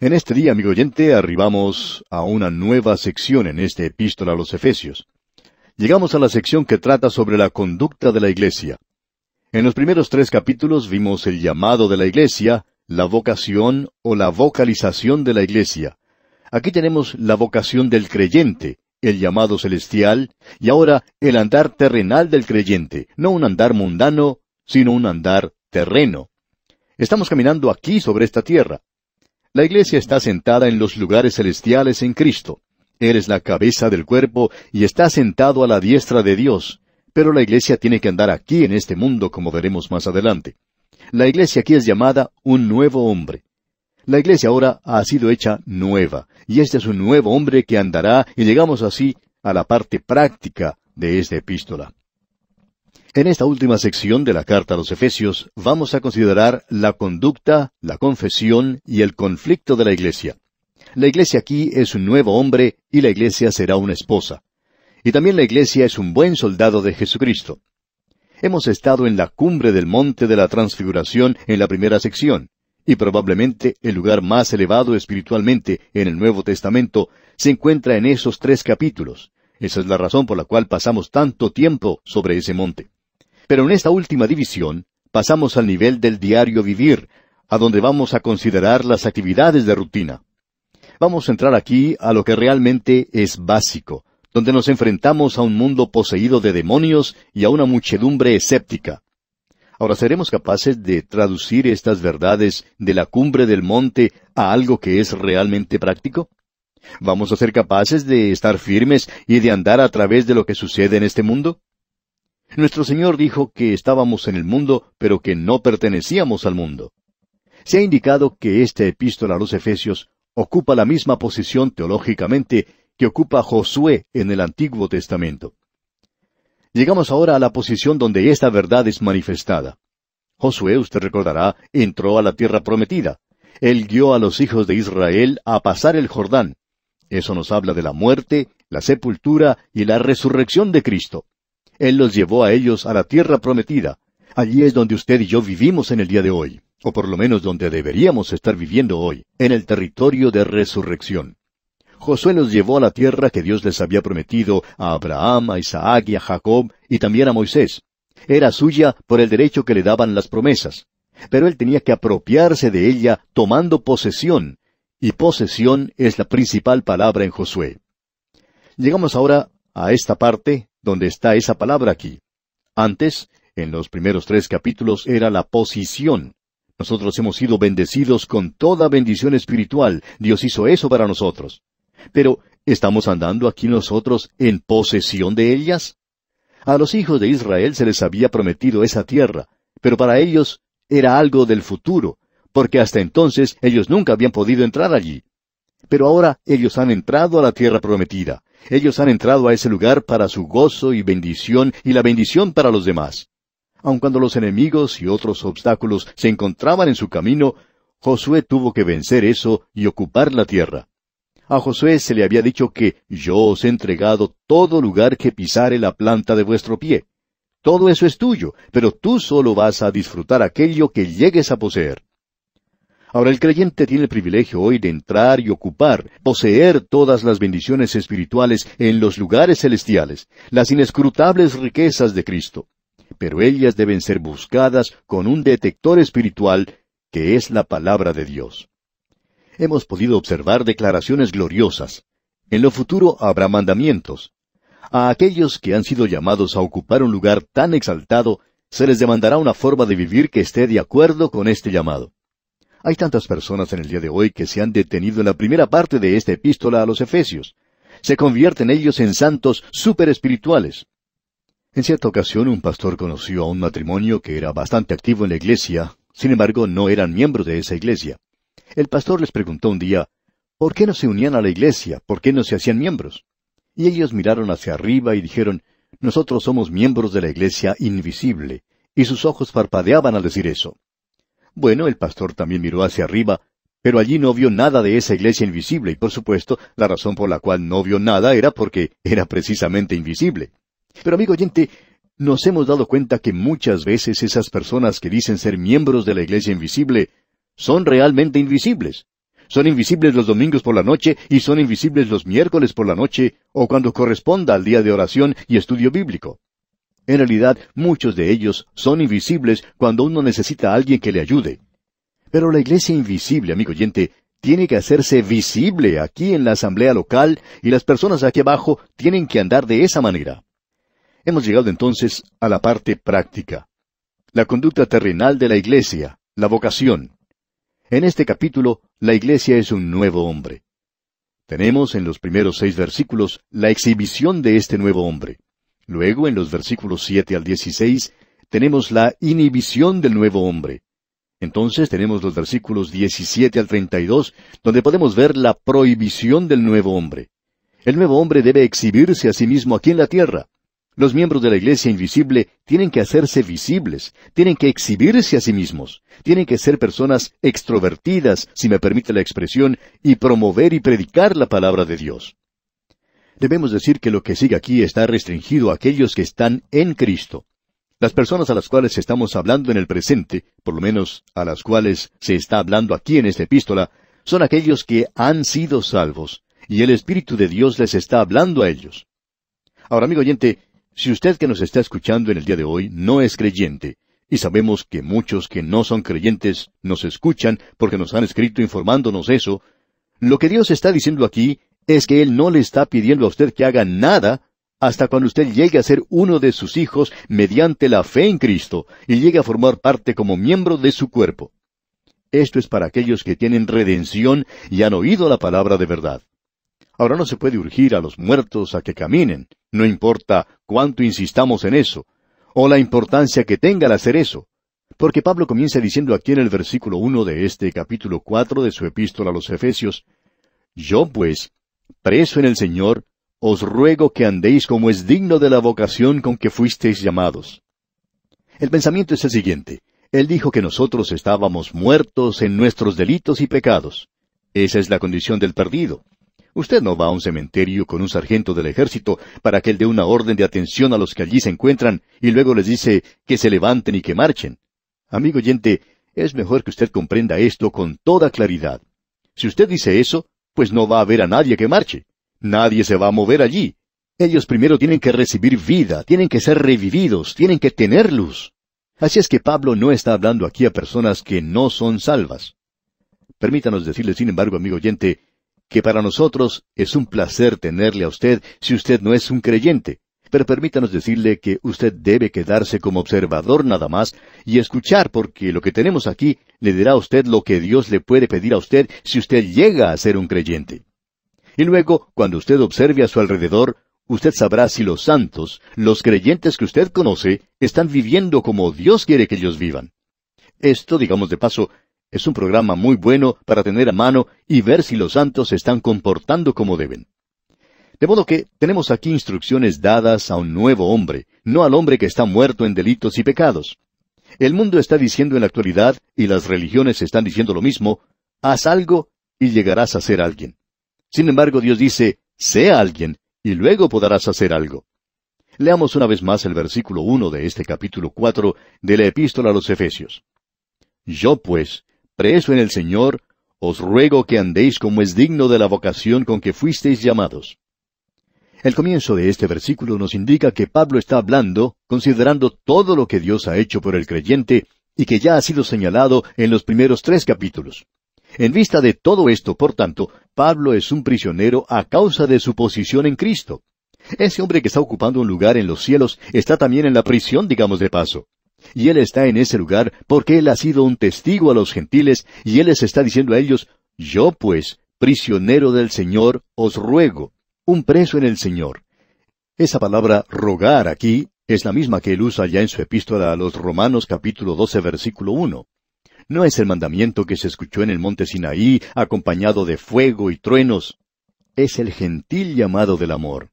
En este día, amigo oyente, arribamos a una nueva sección en esta epístola a los Efesios. Llegamos a la sección que trata sobre la conducta de la iglesia. En los primeros 3 capítulos vimos el llamado de la iglesia, la vocación o la vocalización de la iglesia. Aquí tenemos la vocación del creyente, el llamado celestial, y ahora el andar terrenal del creyente, no un andar mundano, sino un andar terreno. Estamos caminando aquí sobre esta tierra. La iglesia está sentada en los lugares celestiales en Cristo. Él es la cabeza del cuerpo y está sentado a la diestra de Dios. Pero la iglesia tiene que andar aquí en este mundo, como veremos más adelante. La iglesia aquí es llamada un nuevo hombre. La iglesia ahora ha sido hecha nueva, y este es un nuevo hombre que andará, y llegamos así a la parte práctica de esta epístola. En esta última sección de la carta a los Efesios vamos a considerar la conducta, la confesión y el conflicto de la iglesia. La iglesia aquí es un nuevo hombre y la iglesia será una esposa. Y también la iglesia es un buen soldado de Jesucristo. Hemos estado en la cumbre del monte de la transfiguración en la primera sección, y probablemente el lugar más elevado espiritualmente en el Nuevo Testamento se encuentra en esos 3 capítulos. Esa es la razón por la cual pasamos tanto tiempo sobre ese monte. Pero en esta última división pasamos al nivel del diario vivir, a donde vamos a considerar las actividades de rutina. Vamos a entrar aquí a lo que realmente es básico, donde nos enfrentamos a un mundo poseído de demonios y a una muchedumbre escéptica. Ahora, ¿seremos capaces de traducir estas verdades de la cumbre del monte a algo que es realmente práctico? ¿Vamos a ser capaces de estar firmes y de andar a través de lo que sucede en este mundo? Nuestro Señor dijo que estábamos en el mundo, pero que no pertenecíamos al mundo. Se ha indicado que esta epístola a los Efesios ocupa la misma posición teológicamente que ocupa Josué en el Antiguo Testamento. Llegamos ahora a la posición donde esta verdad es manifestada. Josué, usted recordará, entró a la tierra prometida. Él guió a los hijos de Israel a pasar el Jordán. Eso nos habla de la muerte, la sepultura y la resurrección de Cristo. Él los llevó a ellos a la tierra prometida. Allí es donde usted y yo vivimos en el día de hoy, o por lo menos donde deberíamos estar viviendo hoy, en el territorio de resurrección. Josué los llevó a la tierra que Dios les había prometido a Abraham, a Isaac y a Jacob, y también a Moisés. Era suya por el derecho que le daban las promesas. Pero él tenía que apropiarse de ella tomando posesión, y posesión es la principal palabra en Josué. Llegamos ahora a esta parte donde está esa palabra aquí. Antes, en los primeros 3 capítulos, era la posición. Nosotros hemos sido bendecidos con toda bendición espiritual. Dios hizo eso para nosotros. Pero, ¿estamos andando aquí nosotros en posesión de ellas? A los hijos de Israel se les había prometido esa tierra, pero para ellos era algo del futuro, porque hasta entonces ellos nunca habían podido entrar allí. Pero ahora ellos han entrado a la tierra prometida. Ellos han entrado a ese lugar para su gozo y bendición y la bendición para los demás. Aun cuando los enemigos y otros obstáculos se encontraban en su camino, Josué tuvo que vencer eso y ocupar la tierra. A Josué se le había dicho que yo os he entregado todo lugar que pisare la planta de vuestro pie. Todo eso es tuyo, pero tú solo vas a disfrutar aquello que llegues a poseer. Ahora el creyente tiene el privilegio hoy de entrar y ocupar, poseer todas las bendiciones espirituales en los lugares celestiales, las inescrutables riquezas de Cristo. Pero ellas deben ser buscadas con un detector espiritual que es la palabra de Dios. Hemos podido observar declaraciones gloriosas. En lo futuro habrá mandamientos. A aquellos que han sido llamados a ocupar un lugar tan exaltado, se les demandará una forma de vivir que esté de acuerdo con este llamado. Hay tantas personas en el día de hoy que se han detenido en la primera parte de esta epístola a los Efesios. Se convierten ellos en santos superespirituales. En cierta ocasión un pastor conoció a un matrimonio que era bastante activo en la iglesia, sin embargo no eran miembros de esa iglesia. El pastor les preguntó un día, ¿por qué no se unían a la iglesia? ¿Por qué no se hacían miembros? Y ellos miraron hacia arriba y dijeron, nosotros somos miembros de la iglesia invisible, y sus ojos parpadeaban al decir eso. Bueno, el pastor también miró hacia arriba, pero allí no vio nada de esa iglesia invisible, y por supuesto, la razón por la cual no vio nada era porque era precisamente invisible. Pero amigo oyente, nos hemos dado cuenta que muchas veces esas personas que dicen ser miembros de la iglesia invisible son realmente invisibles. Son invisibles los domingos por la noche y son invisibles los miércoles por la noche o cuando corresponda al día de oración y estudio bíblico. En realidad, muchos de ellos son invisibles cuando uno necesita a alguien que le ayude. Pero la iglesia invisible, amigo oyente, tiene que hacerse visible aquí en la asamblea local y las personas aquí abajo tienen que andar de esa manera. Hemos llegado entonces a la parte práctica. La conducta terrenal de la iglesia, la vocación. En este capítulo, la iglesia es un nuevo hombre. Tenemos en los primeros 6 versículos la exhibición de este nuevo hombre. Luego, en los versículos 7 al 16, tenemos la inhibición del nuevo hombre. Entonces tenemos los versículos 17 al 32, donde podemos ver la prohibición del nuevo hombre. El nuevo hombre debe exhibirse a sí mismo aquí en la tierra. Los miembros de la iglesia invisible tienen que hacerse visibles, tienen que exhibirse a sí mismos, tienen que ser personas extrovertidas, si me permite la expresión, y promover y predicar la palabra de Dios. Debemos decir que lo que sigue aquí está restringido a aquellos que están en Cristo. Las personas a las cuales estamos hablando en el presente, por lo menos a las cuales se está hablando aquí en esta epístola, son aquellos que han sido salvos, y el Espíritu de Dios les está hablando a ellos. Ahora, amigo oyente, si usted que nos está escuchando en el día de hoy no es creyente, y sabemos que muchos que no son creyentes nos escuchan porque nos han escrito informándonos eso, lo que Dios está diciendo aquí es que Él no le está pidiendo a usted que haga nada hasta cuando usted llegue a ser uno de sus hijos mediante la fe en Cristo y llegue a formar parte como miembro de su cuerpo. Esto es para aquellos que tienen redención y han oído la palabra de verdad. Ahora no se puede urgir a los muertos a que caminen, no importa cuánto insistamos en eso, o la importancia que tenga al hacer eso. Porque Pablo comienza diciendo aquí en el versículo 1 de este capítulo 4 de su epístola a los Efesios, «Yo pues, preso en el Señor, os ruego que andéis como es digno de la vocación con que fuisteis llamados». El pensamiento es el siguiente. Él dijo que nosotros estábamos muertos en nuestros delitos y pecados. Esa es la condición del perdido. Usted no va a un cementerio con un sargento del ejército para que él dé una orden de atención a los que allí se encuentran y luego les dice que se levanten y que marchen. Amigo oyente, es mejor que usted comprenda esto con toda claridad. Si usted dice eso, pues no va a haber a nadie que marche. Nadie se va a mover allí. Ellos primero tienen que recibir vida, tienen que ser revividos, tienen que tener luz. Así es que Pablo no está hablando aquí a personas que no son salvas. Permítanos decirle, sin embargo, amigo oyente, que para nosotros es un placer tenerle a usted si usted no es un creyente. Pero permítanos decirle que usted debe quedarse como observador nada más y escuchar, porque lo que tenemos aquí le dirá a usted lo que Dios le puede pedir a usted si usted llega a ser un creyente. Y luego, cuando usted observe a su alrededor, usted sabrá si los santos, los creyentes que usted conoce, están viviendo como Dios quiere que ellos vivan. Esto, digamos de paso, es un programa muy bueno para tener a mano y ver si los santos se están comportando como deben. De modo que tenemos aquí instrucciones dadas a un nuevo hombre, no al hombre que está muerto en delitos y pecados. El mundo está diciendo en la actualidad, y las religiones están diciendo lo mismo, haz algo y llegarás a ser alguien. Sin embargo, Dios dice, sé alguien, y luego podrás hacer algo. Leamos una vez más el versículo 1 de este capítulo 4 de la epístola a los Efesios. Yo pues, preso en el Señor, os ruego que andéis como es digno de la vocación con que fuisteis llamados. El comienzo de este versículo nos indica que Pablo está hablando, considerando todo lo que Dios ha hecho por el creyente y que ya ha sido señalado en los primeros 3 capítulos. En vista de todo esto, por tanto, Pablo es un prisionero a causa de su posición en Cristo. Ese hombre que está ocupando un lugar en los cielos está también en la prisión, digamos de paso. Y él está en ese lugar porque él ha sido un testigo a los gentiles y él les está diciendo a ellos, yo pues, prisionero del Señor, os ruego, un preso en el Señor. Esa palabra rogar aquí es la misma que él usa ya en su epístola a los Romanos capítulo 12 versículo 1. No es el mandamiento que se escuchó en el monte Sinaí acompañado de fuego y truenos. Es el gentil llamado del amor.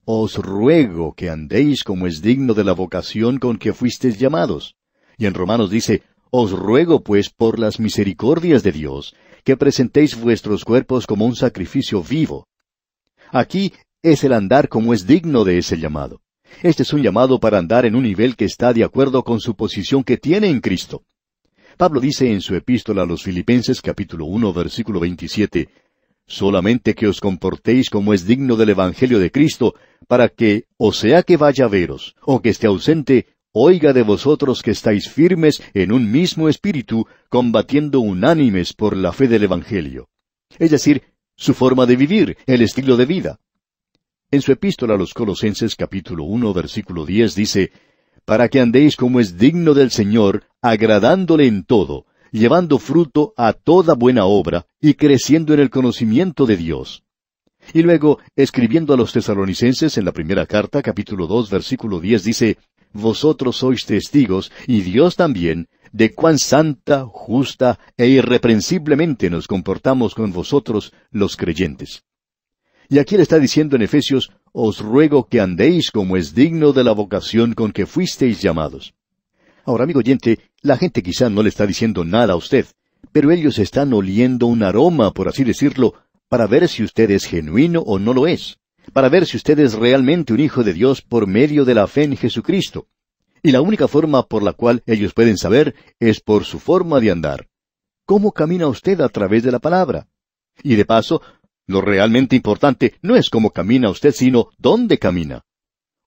Os ruego que andéis como es digno de la vocación con que fuisteis llamados. Y en Romanos dice, os ruego pues por las misericordias de Dios, que presentéis vuestros cuerpos como un sacrificio vivo. Aquí es el andar como es digno de ese llamado. Este es un llamado para andar en un nivel que está de acuerdo con su posición que tiene en Cristo. Pablo dice en su epístola a los Filipenses, capítulo 1, versículo 27, «Solamente que os comportéis como es digno del Evangelio de Cristo, para que, o sea que vaya a veros, o que esté ausente, oiga de vosotros que estáis firmes en un mismo espíritu, combatiendo unánimes por la fe del Evangelio». Es decir, su forma de vivir, el estilo de vida. En su epístola a los Colosenses, capítulo 1, versículo 10, dice, «Para que andéis como es digno del Señor, agradándole en todo, llevando fruto a toda buena obra, y creciendo en el conocimiento de Dios». Y luego, escribiendo a los tesalonicenses en la primera carta, capítulo 2, versículo 10, dice, «Vosotros sois testigos, y Dios también, de cuán santa, justa e irreprensiblemente nos comportamos con vosotros los creyentes». Y aquí le está diciendo en Efesios, «Os ruego que andéis como es digno de la vocación con que fuisteis llamados». Ahora, amigo oyente, la gente quizá no le está diciendo nada a usted, pero ellos están oliendo un aroma, por así decirlo, para ver si usted es genuino o no lo es, para ver si usted es realmente un hijo de Dios por medio de la fe en Jesucristo. Y la única forma por la cual ellos pueden saber es por su forma de andar. ¿Cómo camina usted a través de la palabra? Y de paso, lo realmente importante no es cómo camina usted, sino dónde camina.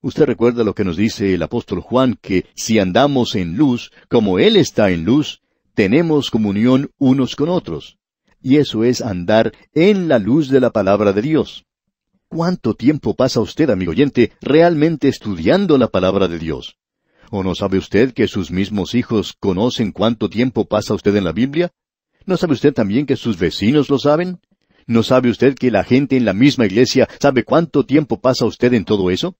Usted recuerda lo que nos dice el apóstol Juan, que si andamos en luz, como Él está en luz, tenemos comunión unos con otros. Y eso es andar en la luz de la palabra de Dios. ¿Cuánto tiempo pasa usted, amigo oyente, realmente estudiando la palabra de Dios? ¿O no sabe usted que sus mismos hijos conocen cuánto tiempo pasa usted en la Biblia? ¿No sabe usted también que sus vecinos lo saben? ¿No sabe usted que la gente en la misma iglesia sabe cuánto tiempo pasa usted en todo eso?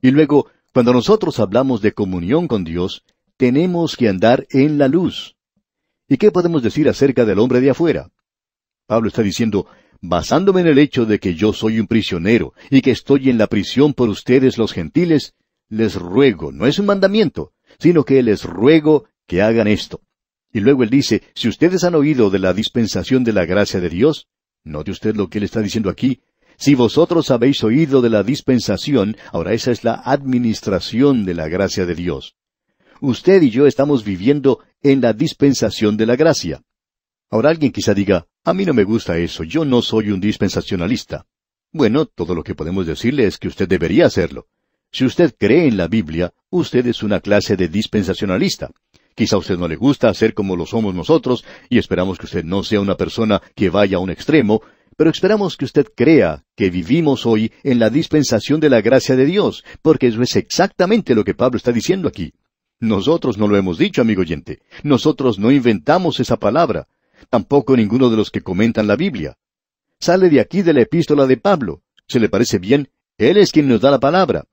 Y luego, cuando nosotros hablamos de comunión con Dios, tenemos que andar en la luz. ¿Y qué podemos decir acerca del hombre de afuera? Pablo está diciendo, basándome en el hecho de que yo soy un prisionero y que estoy en la prisión por ustedes los gentiles, les ruego, no es un mandamiento, sino que les ruego que hagan esto. Y luego él dice, si ustedes han oído de la dispensación de la gracia de Dios, note usted lo que él está diciendo aquí, si vosotros habéis oído de la dispensación, ahora esa es la administración de la gracia de Dios. Usted y yo estamos viviendo en la dispensación de la gracia. Ahora alguien quizá diga, a mí no me gusta eso, yo no soy un dispensacionalista. Bueno, todo lo que podemos decirle es que usted debería hacerlo. Si usted cree en la Biblia, usted es una clase de dispensacionalista. Quizá a usted no le gusta hacer como lo somos nosotros, y esperamos que usted no sea una persona que vaya a un extremo, pero esperamos que usted crea que vivimos hoy en la dispensación de la gracia de Dios, porque eso es exactamente lo que Pablo está diciendo aquí. Nosotros no lo hemos dicho, amigo oyente. Nosotros no inventamos esa palabra. Tampoco ninguno de los que comentan la Biblia. Sale de aquí de la epístola de Pablo. ¿Se le parece bien? Él es quien nos da la palabra.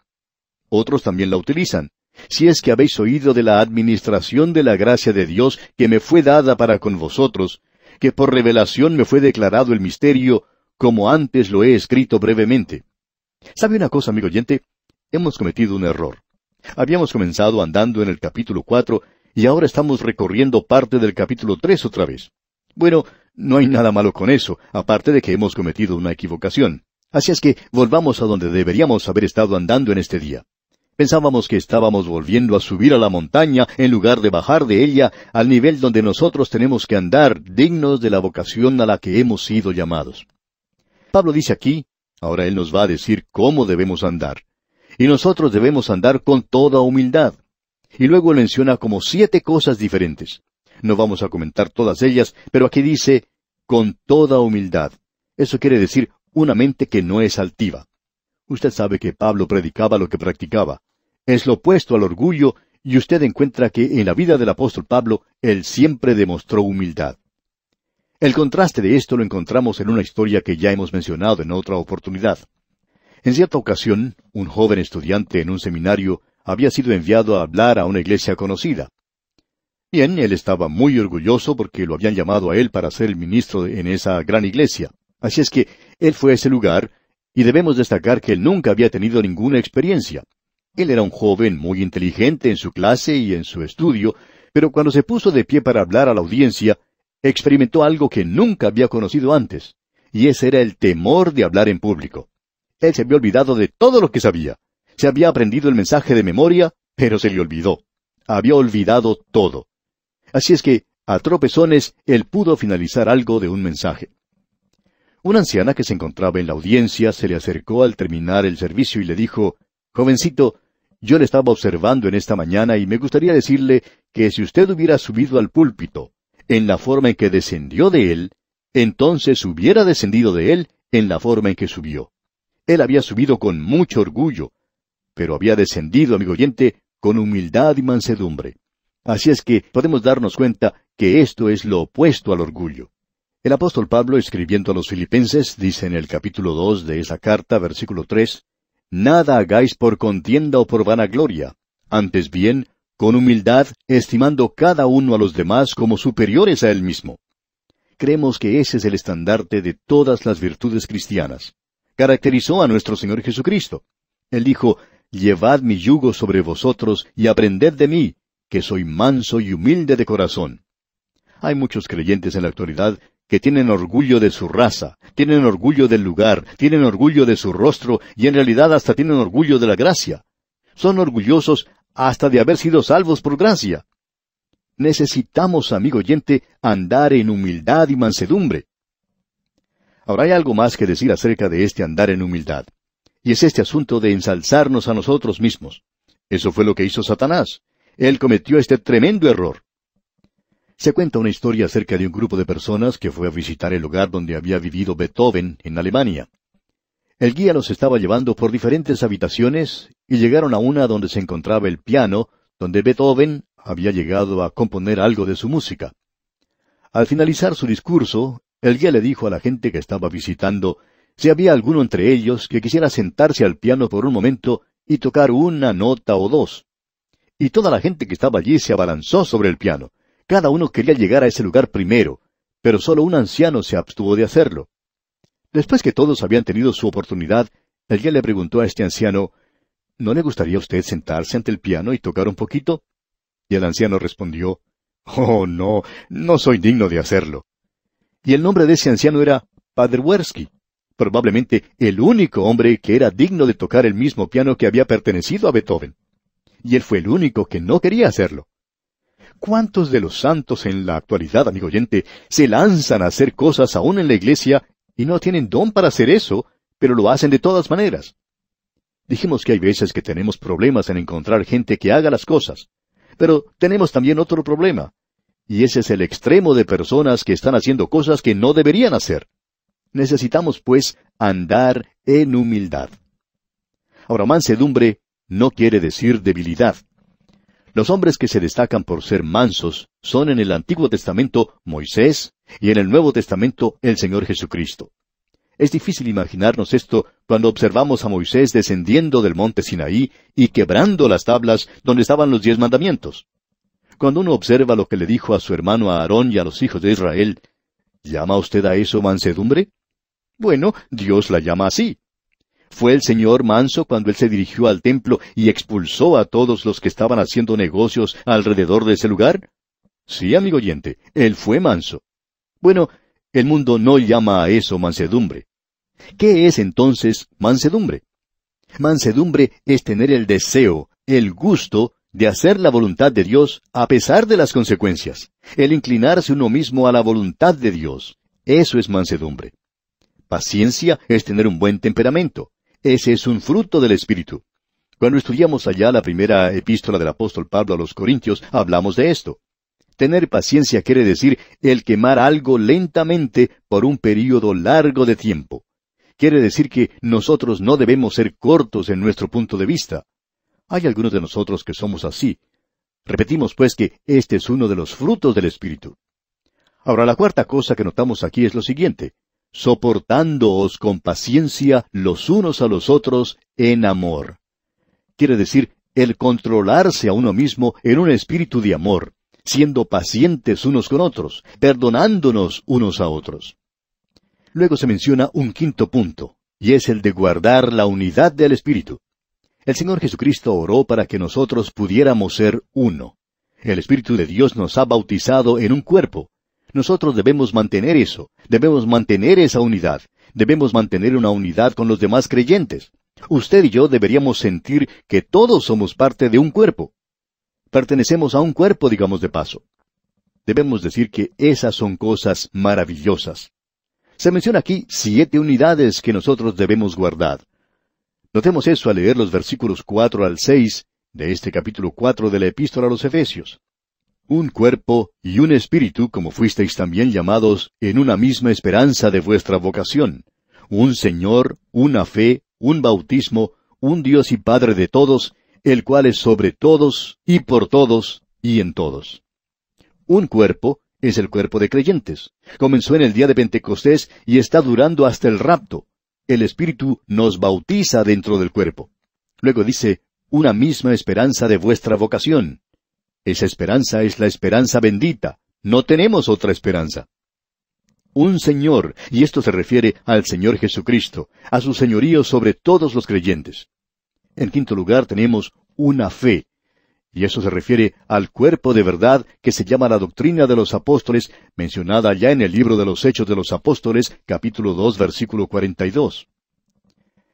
Otros también la utilizan. Si es que habéis oído de la administración de la gracia de Dios que me fue dada para con vosotros, que por revelación me fue declarado el misterio, como antes lo he escrito brevemente. ¿Sabe una cosa, amigo oyente? Hemos cometido un error. Habíamos comenzado andando en el capítulo 4, y ahora estamos recorriendo parte del capítulo 3 otra vez. Bueno, no hay nada malo con eso, aparte de que hemos cometido una equivocación. Así es que volvamos a donde deberíamos haber estado andando en este día. Pensábamos que estábamos volviendo a subir a la montaña en lugar de bajar de ella al nivel donde nosotros tenemos que andar dignos de la vocación a la que hemos sido llamados. Pablo dice aquí, ahora él nos va a decir cómo debemos andar. Y nosotros debemos andar con toda humildad. Y luego él menciona como 7 cosas diferentes. No vamos a comentar todas ellas, pero aquí dice, con toda humildad. Eso quiere decir una mente que no es altiva. Usted sabe que Pablo predicaba lo que practicaba. Es lo opuesto al orgullo, y usted encuentra que en la vida del apóstol Pablo, él siempre demostró humildad. El contraste de esto lo encontramos en una historia que ya hemos mencionado en otra oportunidad. En cierta ocasión, un joven estudiante en un seminario había sido enviado a hablar a una iglesia conocida. Bien, él estaba muy orgulloso porque lo habían llamado a él para ser el ministro en esa gran iglesia. Así es que él fue a ese lugar, y debemos destacar que él nunca había tenido ninguna experiencia. Él era un joven muy inteligente en su clase y en su estudio, pero cuando se puso de pie para hablar a la audiencia, experimentó algo que nunca había conocido antes, y ese era el temor de hablar en público. Él se había olvidado de todo lo que sabía. Se había aprendido el mensaje de memoria, pero se le olvidó. Había olvidado todo. Así es que A tropezones, él pudo finalizar algo de un mensaje. Una anciana que se encontraba en la audiencia se le acercó al terminar el servicio y le dijo, «Jovencito, yo le estaba observando en esta mañana y me gustaría decirle que si usted hubiera subido al púlpito en la forma en que descendió de él, entonces hubiera descendido de él en la forma en que subió. Él había subido con mucho orgullo, pero había descendido, amigo oyente, con humildad y mansedumbre. Así es que podemos darnos cuenta que esto es lo opuesto al orgullo. El apóstol Pablo, escribiendo a los Filipenses, dice en el capítulo 2 de esa carta, versículo 3, «Nada hagáis por contienda o por vanagloria, antes bien, con humildad, estimando cada uno a los demás como superiores a él mismo». Creemos que ese es el estandarte de todas las virtudes cristianas. Caracterizó a nuestro Señor Jesucristo. Él dijo, «Llevad mi yugo sobre vosotros y aprended de mí, que soy manso y humilde de corazón». Hay muchos creyentes en la actualidad que tienen orgullo de su raza, tienen orgullo del lugar, tienen orgullo de su rostro y en realidad hasta tienen orgullo de la gracia. Son orgullosos hasta de haber sido salvos por gracia. Necesitamos, amigo oyente, andar en humildad y mansedumbre. Ahora hay algo más que decir acerca de este andar en humildad. Y es este asunto de ensalzarnos a nosotros mismos. Eso fue lo que hizo Satanás. Él cometió este tremendo error. Se cuenta una historia acerca de un grupo de personas que fue a visitar el lugar donde había vivido Beethoven, en Alemania. El guía los estaba llevando por diferentes habitaciones y llegaron a una donde se encontraba el piano, donde Beethoven había llegado a componer algo de su música. Al finalizar su discurso, el guía le dijo a la gente que estaba visitando si había alguno entre ellos que quisiera sentarse al piano por un momento y tocar una nota o dos. Y toda la gente que estaba allí se abalanzó sobre el piano. Cada uno quería llegar a ese lugar primero, pero solo un anciano se abstuvo de hacerlo. Después que todos habían tenido su oportunidad, el guía le preguntó a este anciano, «¿No le gustaría a usted sentarse ante el piano y tocar un poquito?» Y el anciano respondió, «Oh, no, no soy digno de hacerlo». Y el nombre de ese anciano era Paderewski, probablemente el único hombre que era digno de tocar el mismo piano que había pertenecido a Beethoven. Y él fue el único que no quería hacerlo. ¿Cuántos de los santos en la actualidad, amigo oyente, se lanzan a hacer cosas aún en la iglesia y no tienen don para hacer eso, pero lo hacen de todas maneras? Dijimos que hay veces que tenemos problemas en encontrar gente que haga las cosas, pero tenemos también otro problema, y ese es el extremo de personas que están haciendo cosas que no deberían hacer. Necesitamos, pues, andar en humildad. Ahora, mansedumbre no quiere decir debilidad. Los hombres que se destacan por ser mansos son en el Antiguo Testamento Moisés y en el Nuevo Testamento el Señor Jesucristo. Es difícil imaginarnos esto cuando observamos a Moisés descendiendo del monte Sinaí y quebrando las tablas donde estaban los 10 mandamientos. Cuando uno observa lo que le dijo a su hermano Aarón y a los hijos de Israel, ¿llama usted a eso mansedumbre? Bueno, Dios la llama así. ¿Fue el Señor manso cuando Él se dirigió al templo y expulsó a todos los que estaban haciendo negocios alrededor de ese lugar? Sí, amigo oyente, Él fue manso. Bueno, el mundo no llama a eso mansedumbre. ¿Qué es entonces mansedumbre? Mansedumbre es tener el deseo, el gusto de hacer la voluntad de Dios a pesar de las consecuencias. El inclinarse uno mismo a la voluntad de Dios. Eso es mansedumbre. Paciencia es tener un buen temperamento. Ese es un fruto del Espíritu. Cuando estudiamos allá la primera epístola del apóstol Pablo a los Corintios, hablamos de esto. Tener paciencia quiere decir el quemar algo lentamente por un período largo de tiempo. Quiere decir que nosotros no debemos ser cortos en nuestro punto de vista. Hay algunos de nosotros que somos así. Repetimos pues que este es uno de los frutos del Espíritu. Ahora, la cuarta cosa que notamos aquí es lo siguiente: soportándoos con paciencia los unos a los otros en amor. Quiere decir el controlarse a uno mismo en un espíritu de amor, siendo pacientes unos con otros, perdonándonos unos a otros. Luego se menciona un quinto punto, y es el de guardar la unidad del Espíritu. El Señor Jesucristo oró para que nosotros pudiéramos ser uno. El Espíritu de Dios nos ha bautizado en un cuerpo. Nosotros debemos mantener eso, debemos mantener esa unidad, debemos mantener una unidad con los demás creyentes. Usted y yo deberíamos sentir que todos somos parte de un cuerpo. Pertenecemos a un cuerpo, digamos de paso. debemos decir que esas son cosas maravillosas. Se menciona aquí 7 unidades que nosotros debemos guardar. Notemos eso al leer los versículos 4 al 6 de este capítulo 4 de la Epístola a los Efesios. Un cuerpo y un espíritu, como fuisteis también llamados, en una misma esperanza de vuestra vocación. Un Señor, una fe, un bautismo, un Dios y Padre de todos, el cual es sobre todos, y por todos, y en todos. Un cuerpo es el cuerpo de creyentes. Comenzó en el día de Pentecostés y está durando hasta el rapto. El Espíritu nos bautiza dentro del cuerpo. Luego dice, una misma esperanza de vuestra vocación. Esa esperanza es la esperanza bendita. No tenemos otra esperanza. Un Señor, y esto se refiere al Señor Jesucristo, a su señorío sobre todos los creyentes. En quinto lugar tenemos una fe, y eso se refiere al cuerpo de verdad que se llama la doctrina de los apóstoles, mencionada ya en el libro de los Hechos de los Apóstoles, capítulo 2, versículo 42.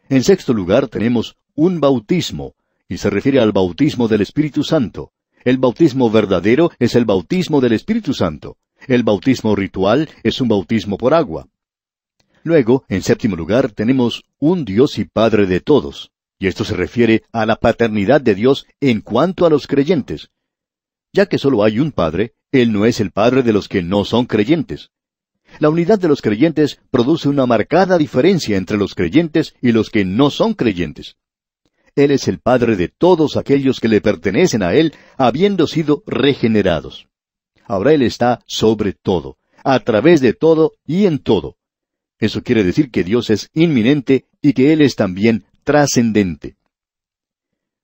En sexto lugar tenemos un bautismo, y se refiere al bautismo del Espíritu Santo. El bautismo verdadero es el bautismo del Espíritu Santo. El bautismo ritual es un bautismo por agua. Luego, en séptimo lugar, tenemos un Dios y Padre de todos. Y esto se refiere a la paternidad de Dios en cuanto a los creyentes. Ya que solo hay un Padre, Él no es el Padre de los que no son creyentes. La unidad de los creyentes produce una marcada diferencia entre los creyentes y los que no son creyentes. Él es el Padre de todos aquellos que le pertenecen a Él, habiendo sido regenerados. Ahora Él está sobre todo, a través de todo y en todo. Eso quiere decir que Dios es inminente y que Él es también trascendente.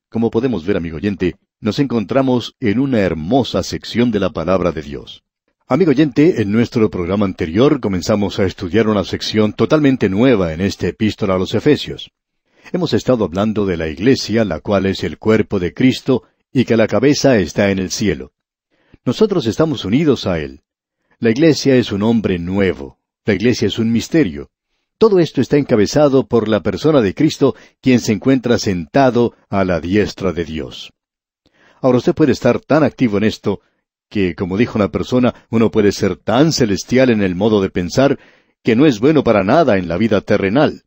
Como podemos ver, amigo oyente, nos encontramos en una hermosa sección de la palabra de Dios. Amigo oyente, en nuestro programa anterior comenzamos a estudiar una sección totalmente nueva en esta epístola a los Efesios. Hemos estado hablando de la iglesia, la cual es el cuerpo de Cristo, y que la cabeza está en el cielo. Nosotros estamos unidos a Él. La iglesia es un hombre nuevo. La iglesia es un misterio. Todo esto está encabezado por la persona de Cristo, quien se encuentra sentado a la diestra de Dios. Ahora usted puede estar tan activo en esto, que, como dijo una persona, uno puede ser tan celestial en el modo de pensar, que no es bueno para nada en la vida terrenal.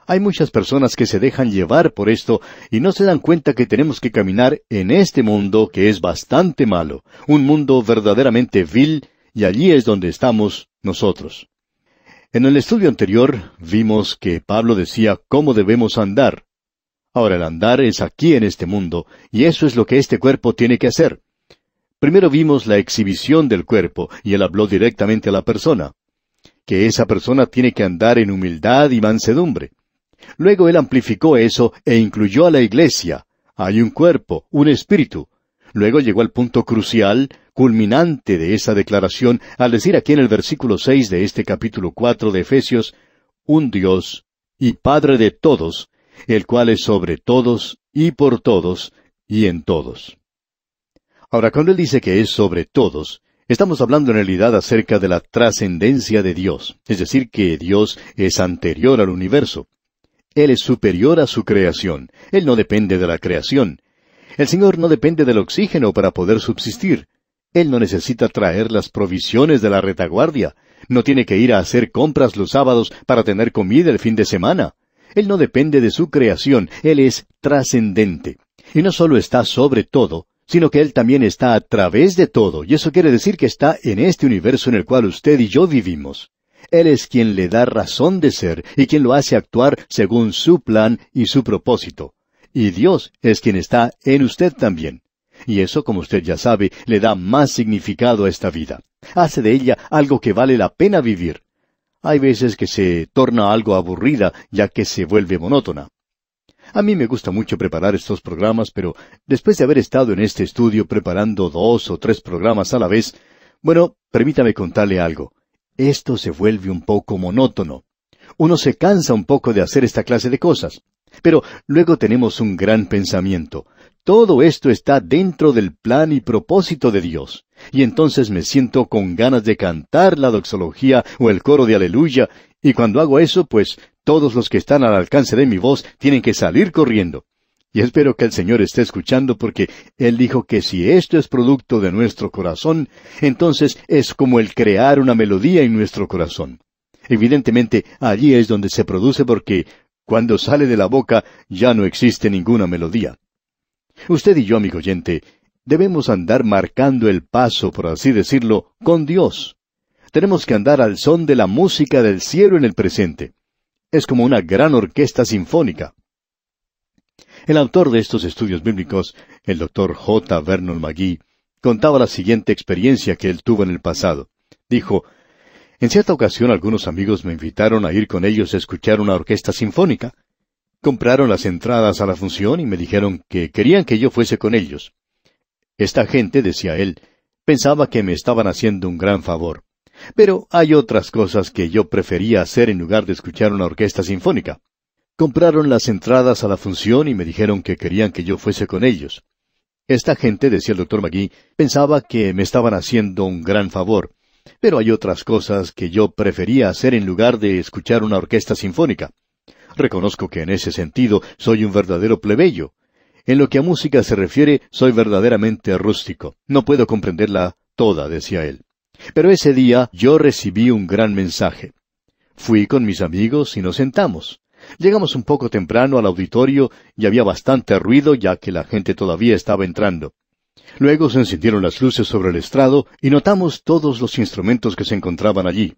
Hay muchas personas que se dejan llevar por esto y no se dan cuenta que tenemos que caminar en este mundo que es bastante malo, un mundo verdaderamente vil, y allí es donde estamos nosotros. En el estudio anterior vimos que Pablo decía cómo debemos andar. Ahora el andar es aquí en este mundo, y eso es lo que este cuerpo tiene que hacer. Primero vimos la exhibición del cuerpo, y él habló directamente a la persona, que esa persona tiene que andar en humildad y mansedumbre. Luego él amplificó eso e incluyó a la iglesia. Hay un cuerpo, un espíritu. Luego llegó al punto crucial, culminante de esa declaración, al decir aquí en el versículo 6 de este capítulo 4 de Efesios, un Dios y Padre de todos, el cual es sobre todos y por todos y en todos. Ahora, cuando él dice que es sobre todos, estamos hablando en realidad acerca de la trascendencia de Dios, es decir, que Dios es anterior al universo. Él es superior a su creación. Él no depende de la creación. El Señor no depende del oxígeno para poder subsistir. Él no necesita traer las provisiones de la retaguardia. No tiene que ir a hacer compras los sábados para tener comida el fin de semana. Él no depende de su creación. Él es trascendente. Y no solo está sobre todo, sino que Él también está a través de todo. Y eso quiere decir que está en este universo en el cual usted y yo vivimos. Él es quien le da razón de ser y quien lo hace actuar según su plan y su propósito. Y Dios es quien está en usted también. Y eso, como usted ya sabe, le da más significado a esta vida. Hace de ella algo que vale la pena vivir. Hay veces que se torna algo aburrida, ya que se vuelve monótona. A mí me gusta mucho preparar estos programas, pero después de haber estado en este estudio preparando 2 o 3 programas a la vez, bueno, permítame contarle algo. Esto se vuelve un poco monótono. Uno se cansa un poco de hacer esta clase de cosas. Pero luego tenemos un gran pensamiento. Todo esto está dentro del plan y propósito de Dios. Y entonces me siento con ganas de cantar la doxología o el coro de aleluya, y cuando hago eso, pues todos los que están al alcance de mi voz tienen que salir corriendo. Y espero que el Señor esté escuchando porque Él dijo que si esto es producto de nuestro corazón, entonces es como el crear una melodía en nuestro corazón. Evidentemente, allí es donde se produce porque cuando sale de la boca ya no existe ninguna melodía. Usted y yo, amigo oyente, debemos andar marcando el paso, por así decirlo, con Dios. Tenemos que andar al son de la música del cielo en el presente. Es como una gran orquesta sinfónica. El autor de estos estudios bíblicos, el Dr. J. Vernon McGee, contaba la siguiente experiencia que él tuvo en el pasado. Dijo, en cierta ocasión algunos amigos me invitaron a ir con ellos a escuchar una orquesta sinfónica. Compraron las entradas a la función y me dijeron que querían que yo fuese con ellos. Esta gente, decía él, pensaba que me estaban haciendo un gran favor. Pero hay otras cosas que yo prefería hacer en lugar de escuchar una orquesta sinfónica. Compraron las entradas a la función y me dijeron que querían que yo fuese con ellos. Esta gente, decía el Dr. McGee, pensaba que me estaban haciendo un gran favor. Pero hay otras cosas que yo prefería hacer en lugar de escuchar una orquesta sinfónica. Reconozco que en ese sentido soy un verdadero plebeyo. En lo que a música se refiere, soy verdaderamente rústico. No puedo comprenderla toda, decía él. Pero ese día yo recibí un gran mensaje. Fui con mis amigos y nos sentamos. Llegamos un poco temprano al auditorio y había bastante ruido ya que la gente todavía estaba entrando. Luego se encendieron las luces sobre el estrado y notamos todos los instrumentos que se encontraban allí.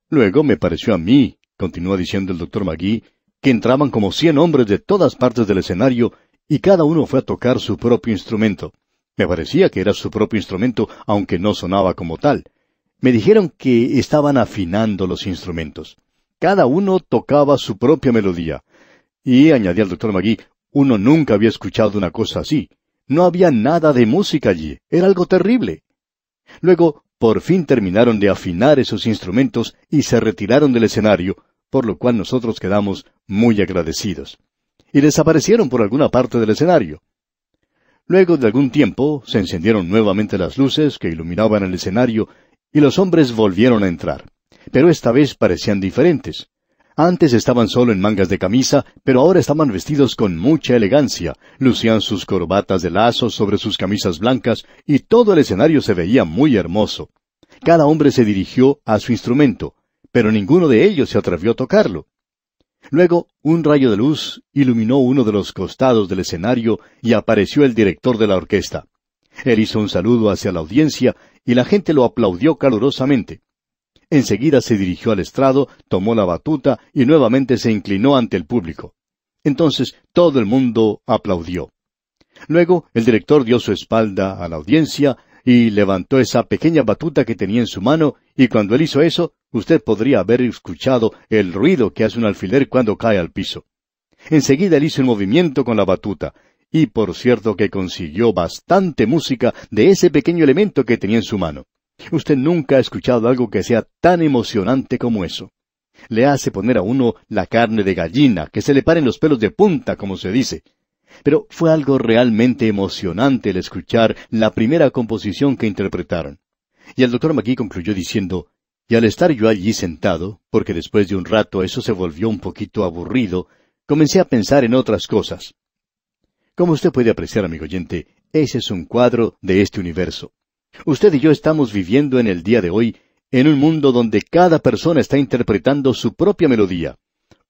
Luego me pareció a mí, continúa diciendo el Dr. McGee, que entraban como 100 hombres de todas partes del escenario y cada uno fue a tocar su propio instrumento. Me parecía que era su propio instrumento, aunque no sonaba como tal. Me dijeron que estaban afinando los instrumentos. Cada uno tocaba su propia melodía. Y, añadía el Dr. McGee, uno nunca había escuchado una cosa así. No había nada de música allí. Era algo terrible. Luego, por fin terminaron de afinar esos instrumentos y se retiraron del escenario, por lo cual nosotros quedamos muy agradecidos. Y desaparecieron por alguna parte del escenario. Luego de algún tiempo, se encendieron nuevamente las luces que iluminaban el escenario y los hombres volvieron a entrar. Pero esta vez parecían diferentes. Antes estaban solo en mangas de camisa, pero ahora estaban vestidos con mucha elegancia, lucían sus corbatas de lazo sobre sus camisas blancas, y todo el escenario se veía muy hermoso. Cada hombre se dirigió a su instrumento, pero ninguno de ellos se atrevió a tocarlo. Luego, un rayo de luz iluminó uno de los costados del escenario y apareció el director de la orquesta. Él hizo un saludo hacia la audiencia y la gente lo aplaudió calurosamente. Enseguida se dirigió al estrado, tomó la batuta y nuevamente se inclinó ante el público. Entonces todo el mundo aplaudió. Luego el director dio su espalda a la audiencia y levantó esa pequeña batuta que tenía en su mano, y cuando él hizo eso, usted podría haber escuchado el ruido que hace un alfiler cuando cae al piso. Enseguida él hizo un movimiento con la batuta, y por cierto que consiguió bastante música de ese pequeño elemento que tenía en su mano. Usted nunca ha escuchado algo que sea tan emocionante como eso. Le hace poner a uno la carne de gallina, que se le paren los pelos de punta, como se dice. Pero fue algo realmente emocionante el escuchar la primera composición que interpretaron. Y el Dr. McGee concluyó diciendo, y al estar yo allí sentado, porque después de un rato eso se volvió un poquito aburrido, comencé a pensar en otras cosas. Como usted puede apreciar, amigo oyente, ese es un cuadro de este universo. Usted y yo estamos viviendo en el día de hoy en un mundo donde cada persona está interpretando su propia melodía.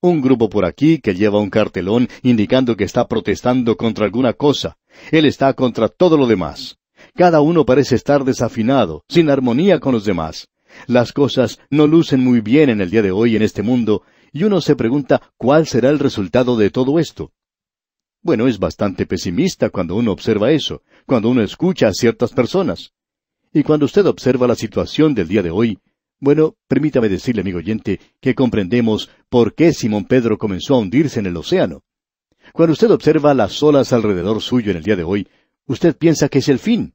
Un grupo por aquí que lleva un cartelón indicando que está protestando contra alguna cosa. Él está contra todo lo demás. Cada uno parece estar desafinado, sin armonía con los demás. Las cosas no lucen muy bien en el día de hoy en este mundo, y uno se pregunta cuál será el resultado de todo esto. Bueno, es bastante pesimista cuando uno observa eso, cuando uno escucha a ciertas personas. Y cuando usted observa la situación del día de hoy, bueno, permítame decirle, amigo oyente, que comprendemos por qué Simón Pedro comenzó a hundirse en el océano. Cuando usted observa las olas alrededor suyo en el día de hoy, usted piensa que es el fin.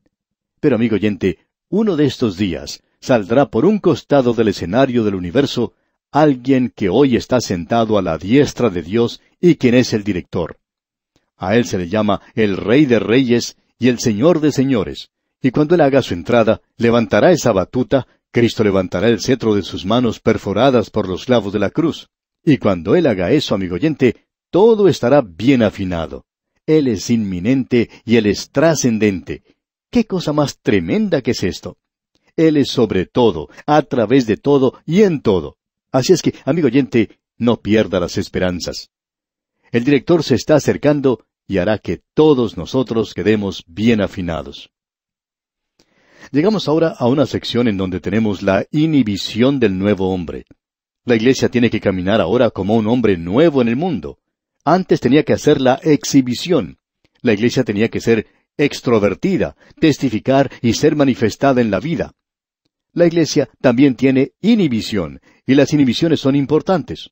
Pero, amigo oyente, uno de estos días saldrá por un costado del escenario del universo alguien que hoy está sentado a la diestra de Dios y quien es el director. A él se le llama el Rey de Reyes y el Señor de Señores. Y cuando él haga su entrada, levantará esa batuta, Cristo levantará el cetro de sus manos perforadas por los clavos de la cruz. Y cuando él haga eso, amigo oyente, todo estará bien afinado. Él es inminente y Él es trascendente. ¿Qué cosa más tremenda que es esto? Él es sobre todo, a través de todo y en todo. Así es que, amigo oyente, no pierda las esperanzas. El director se está acercando y hará que todos nosotros quedemos bien afinados. Llegamos ahora a una sección en donde tenemos la inhibición del nuevo hombre. La iglesia tiene que caminar ahora como un hombre nuevo en el mundo. Antes tenía que hacer la exhibición. La iglesia tenía que ser extrovertida, testificar y ser manifestada en la vida. La iglesia también tiene inhibición, y las inhibiciones son importantes.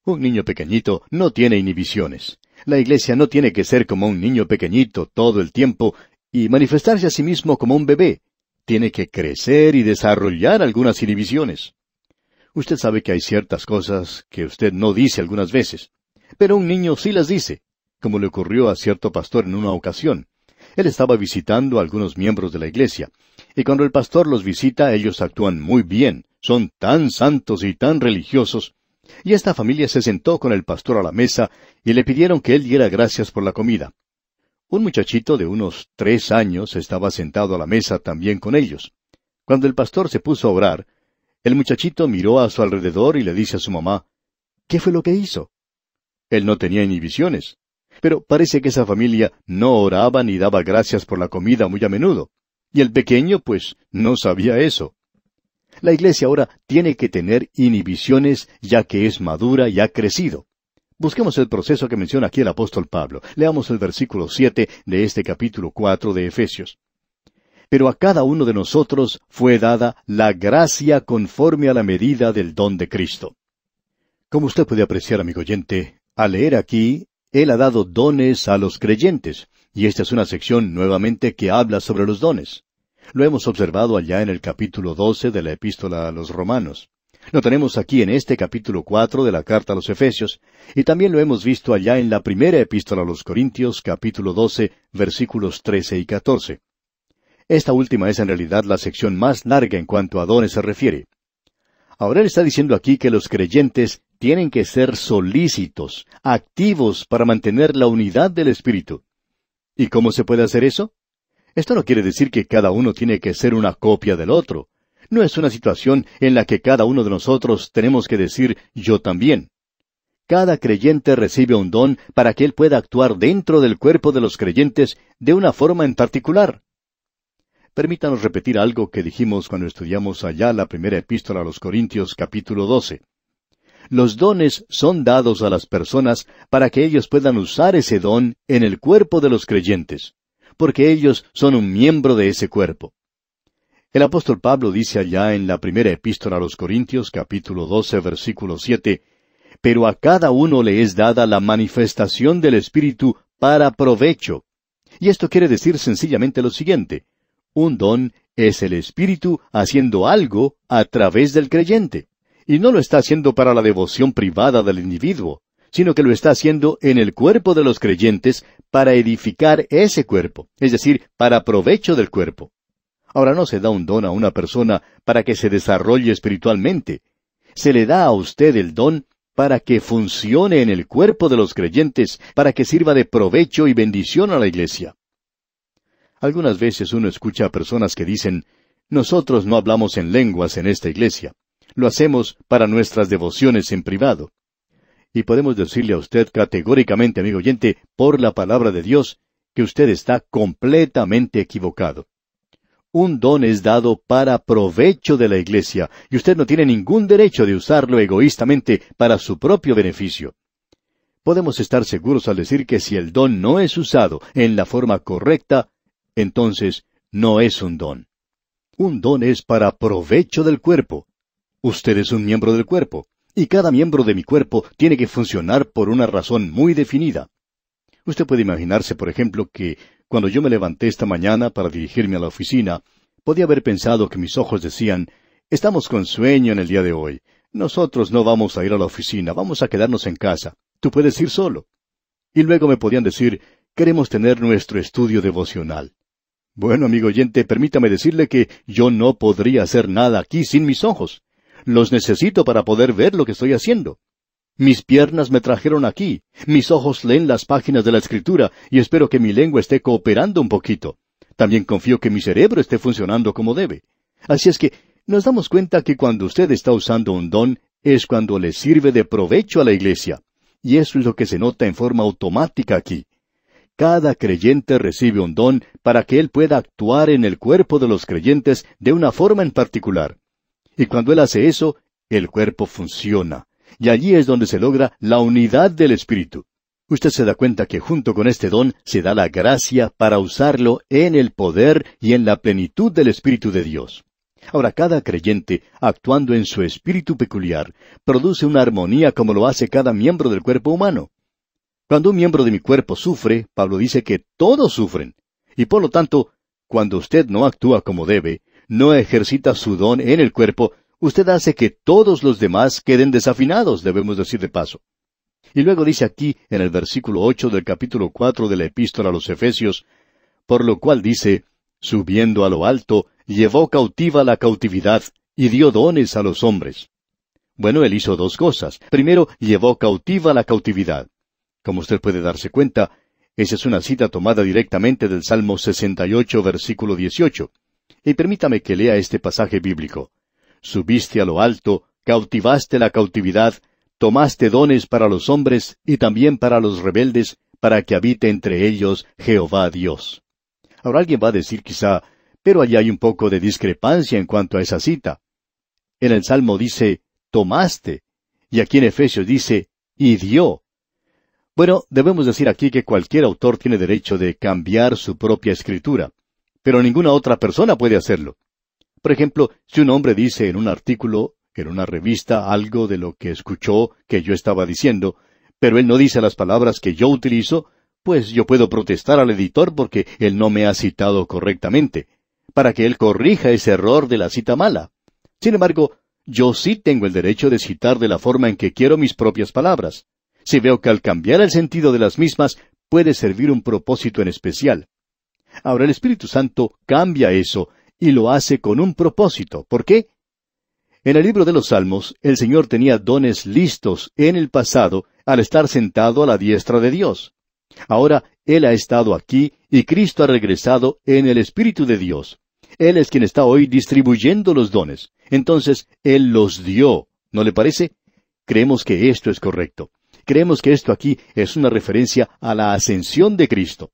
Un niño pequeñito no tiene inhibiciones. La iglesia no tiene que ser como un niño pequeñito todo el tiempo y manifestarse a sí mismo como un bebé. Tiene que crecer y desarrollar algunas inhibiciones. Usted sabe que hay ciertas cosas que usted no dice algunas veces, pero un niño sí las dice, como le ocurrió a cierto pastor en una ocasión. Él estaba visitando a algunos miembros de la iglesia, y cuando el pastor los visita, ellos actúan muy bien, son tan santos y tan religiosos, y esta familia se sentó con el pastor a la mesa y le pidieron que él diera gracias por la comida. Un muchachito de unos 3 años estaba sentado a la mesa también con ellos. Cuando el pastor se puso a orar, el muchachito miró a su alrededor y le dice a su mamá, ¿qué fue lo que hizo? Él no tenía inhibiciones, pero parece que esa familia no oraba ni daba gracias por la comida muy a menudo, y el pequeño, pues, no sabía eso. La iglesia ahora tiene que tener inhibiciones ya que es madura y ha crecido. Busquemos el proceso que menciona aquí el apóstol Pablo. Leamos el versículo 7 de este capítulo 4 de Efesios. Pero a cada uno de nosotros fue dada la gracia conforme a la medida del don de Cristo. Como usted puede apreciar, amigo oyente, al leer aquí, Él ha dado dones a los creyentes, y esta es una sección nuevamente que habla sobre los dones. Lo hemos observado allá en el capítulo 12 de la Epístola a los Romanos. Lo tenemos aquí en este capítulo 4 de la Carta a los Efesios, y también lo hemos visto allá en la primera Epístola a los Corintios, capítulo 12, versículos 13 y 14. Esta última es en realidad la sección más larga en cuanto a dones se refiere. Ahora él está diciendo aquí que los creyentes tienen que ser solícitos, activos para mantener la unidad del Espíritu. ¿Y cómo se puede hacer eso? Esto no quiere decir que cada uno tiene que ser una copia del otro. No es una situación en la que cada uno de nosotros tenemos que decir yo también. Cada creyente recibe un don para que él pueda actuar dentro del cuerpo de los creyentes de una forma en particular. Permítanos repetir algo que dijimos cuando estudiamos allá la primera epístola a los Corintios, capítulo 12. Los dones son dados a las personas para que ellos puedan usar ese don en el cuerpo de los creyentes, porque ellos son un miembro de ese cuerpo. El apóstol Pablo dice allá en la primera epístola a los Corintios, capítulo 12, versículo 7, «Pero a cada uno le es dada la manifestación del Espíritu para provecho». Y esto quiere decir sencillamente lo siguiente: un don es el Espíritu haciendo algo a través del creyente. Y no lo está haciendo para la devoción privada del individuo, sino que lo está haciendo en el cuerpo de los creyentes para edificar ese cuerpo, es decir, para provecho del cuerpo. Ahora no se da un don a una persona para que se desarrolle espiritualmente. Se le da a usted el don para que funcione en el cuerpo de los creyentes, para que sirva de provecho y bendición a la iglesia. Algunas veces uno escucha a personas que dicen, nosotros no hablamos en lenguas en esta iglesia. Lo hacemos para nuestras devociones en privado. Y podemos decirle a usted categóricamente, amigo oyente, por la palabra de Dios, que usted está completamente equivocado. Un don es dado para provecho de la iglesia, y usted no tiene ningún derecho de usarlo egoístamente para su propio beneficio. Podemos estar seguros al decir que si el don no es usado en la forma correcta, entonces no es un don. Un don es para provecho del cuerpo. Usted es un miembro del cuerpo, y cada miembro de mi cuerpo tiene que funcionar por una razón muy definida. Usted puede imaginarse, por ejemplo, que cuando yo me levanté esta mañana para dirigirme a la oficina, podía haber pensado que mis ojos decían, estamos con sueño en el día de hoy. Nosotros no vamos a ir a la oficina, vamos a quedarnos en casa. Tú puedes ir solo. Y luego me podían decir, queremos tener nuestro estudio devocional. Bueno, amigo oyente, permítame decirle que yo no podría hacer nada aquí sin mis ojos. Los necesito para poder ver lo que estoy haciendo. Mis piernas me trajeron aquí, mis ojos leen las páginas de la Escritura y espero que mi lengua esté cooperando un poquito. También confío que mi cerebro esté funcionando como debe. Así es que nos damos cuenta que cuando usted está usando un don es cuando le sirve de provecho a la iglesia. Y eso es lo que se nota en forma automática aquí. Cada creyente recibe un don para que él pueda actuar en el cuerpo de los creyentes de una forma en particular. Y cuando él hace eso, el cuerpo funciona. Y allí es donde se logra la unidad del Espíritu. Usted se da cuenta que junto con este don se da la gracia para usarlo en el poder y en la plenitud del Espíritu de Dios. Ahora, cada creyente, actuando en su espíritu peculiar, produce una armonía como lo hace cada miembro del cuerpo humano. Cuando un miembro de mi cuerpo sufre, Pablo dice que todos sufren. Y por lo tanto, cuando usted no actúa como debe, no ejercita su don en el cuerpo, usted hace que todos los demás queden desafinados, debemos decir de paso. Y luego dice aquí, en el versículo 8 del capítulo 4 de la Epístola a los Efesios, por lo cual dice, subiendo a lo alto, llevó cautiva la cautividad, y dio dones a los hombres. Bueno, él hizo dos cosas. Primero, llevó cautiva la cautividad. Como usted puede darse cuenta, esa es una cita tomada directamente del Salmo 68, versículo 18. Y permítame que lea este pasaje bíblico. Subiste a lo alto, cautivaste la cautividad, tomaste dones para los hombres y también para los rebeldes, para que habite entre ellos Jehová Dios. Ahora alguien va a decir quizá, pero allí hay un poco de discrepancia en cuanto a esa cita. En el Salmo dice, tomaste, y aquí en Efesios dice, y dio. Bueno, debemos decir aquí que cualquier autor tiene derecho de cambiar su propia escritura, pero ninguna otra persona puede hacerlo. Por ejemplo, si un hombre dice en un artículo, en una revista, algo de lo que escuchó que yo estaba diciendo, pero él no dice las palabras que yo utilizo, pues yo puedo protestar al editor porque él no me ha citado correctamente, para que él corrija ese error de la cita mala. Sin embargo, yo sí tengo el derecho de citar de la forma en que quiero mis propias palabras. Si veo que al cambiar el sentido de las mismas puede servir un propósito en especial. Ahora el Espíritu Santo cambia eso y lo hace con un propósito. ¿Por qué? En el libro de los Salmos, el Señor tenía dones listos en el pasado al estar sentado a la diestra de Dios. Ahora Él ha estado aquí y Cristo ha regresado en el Espíritu de Dios. Él es quien está hoy distribuyendo los dones. Entonces, Él los dio. ¿No le parece? Creemos que esto es correcto. Creemos que esto aquí es una referencia a la ascensión de Cristo.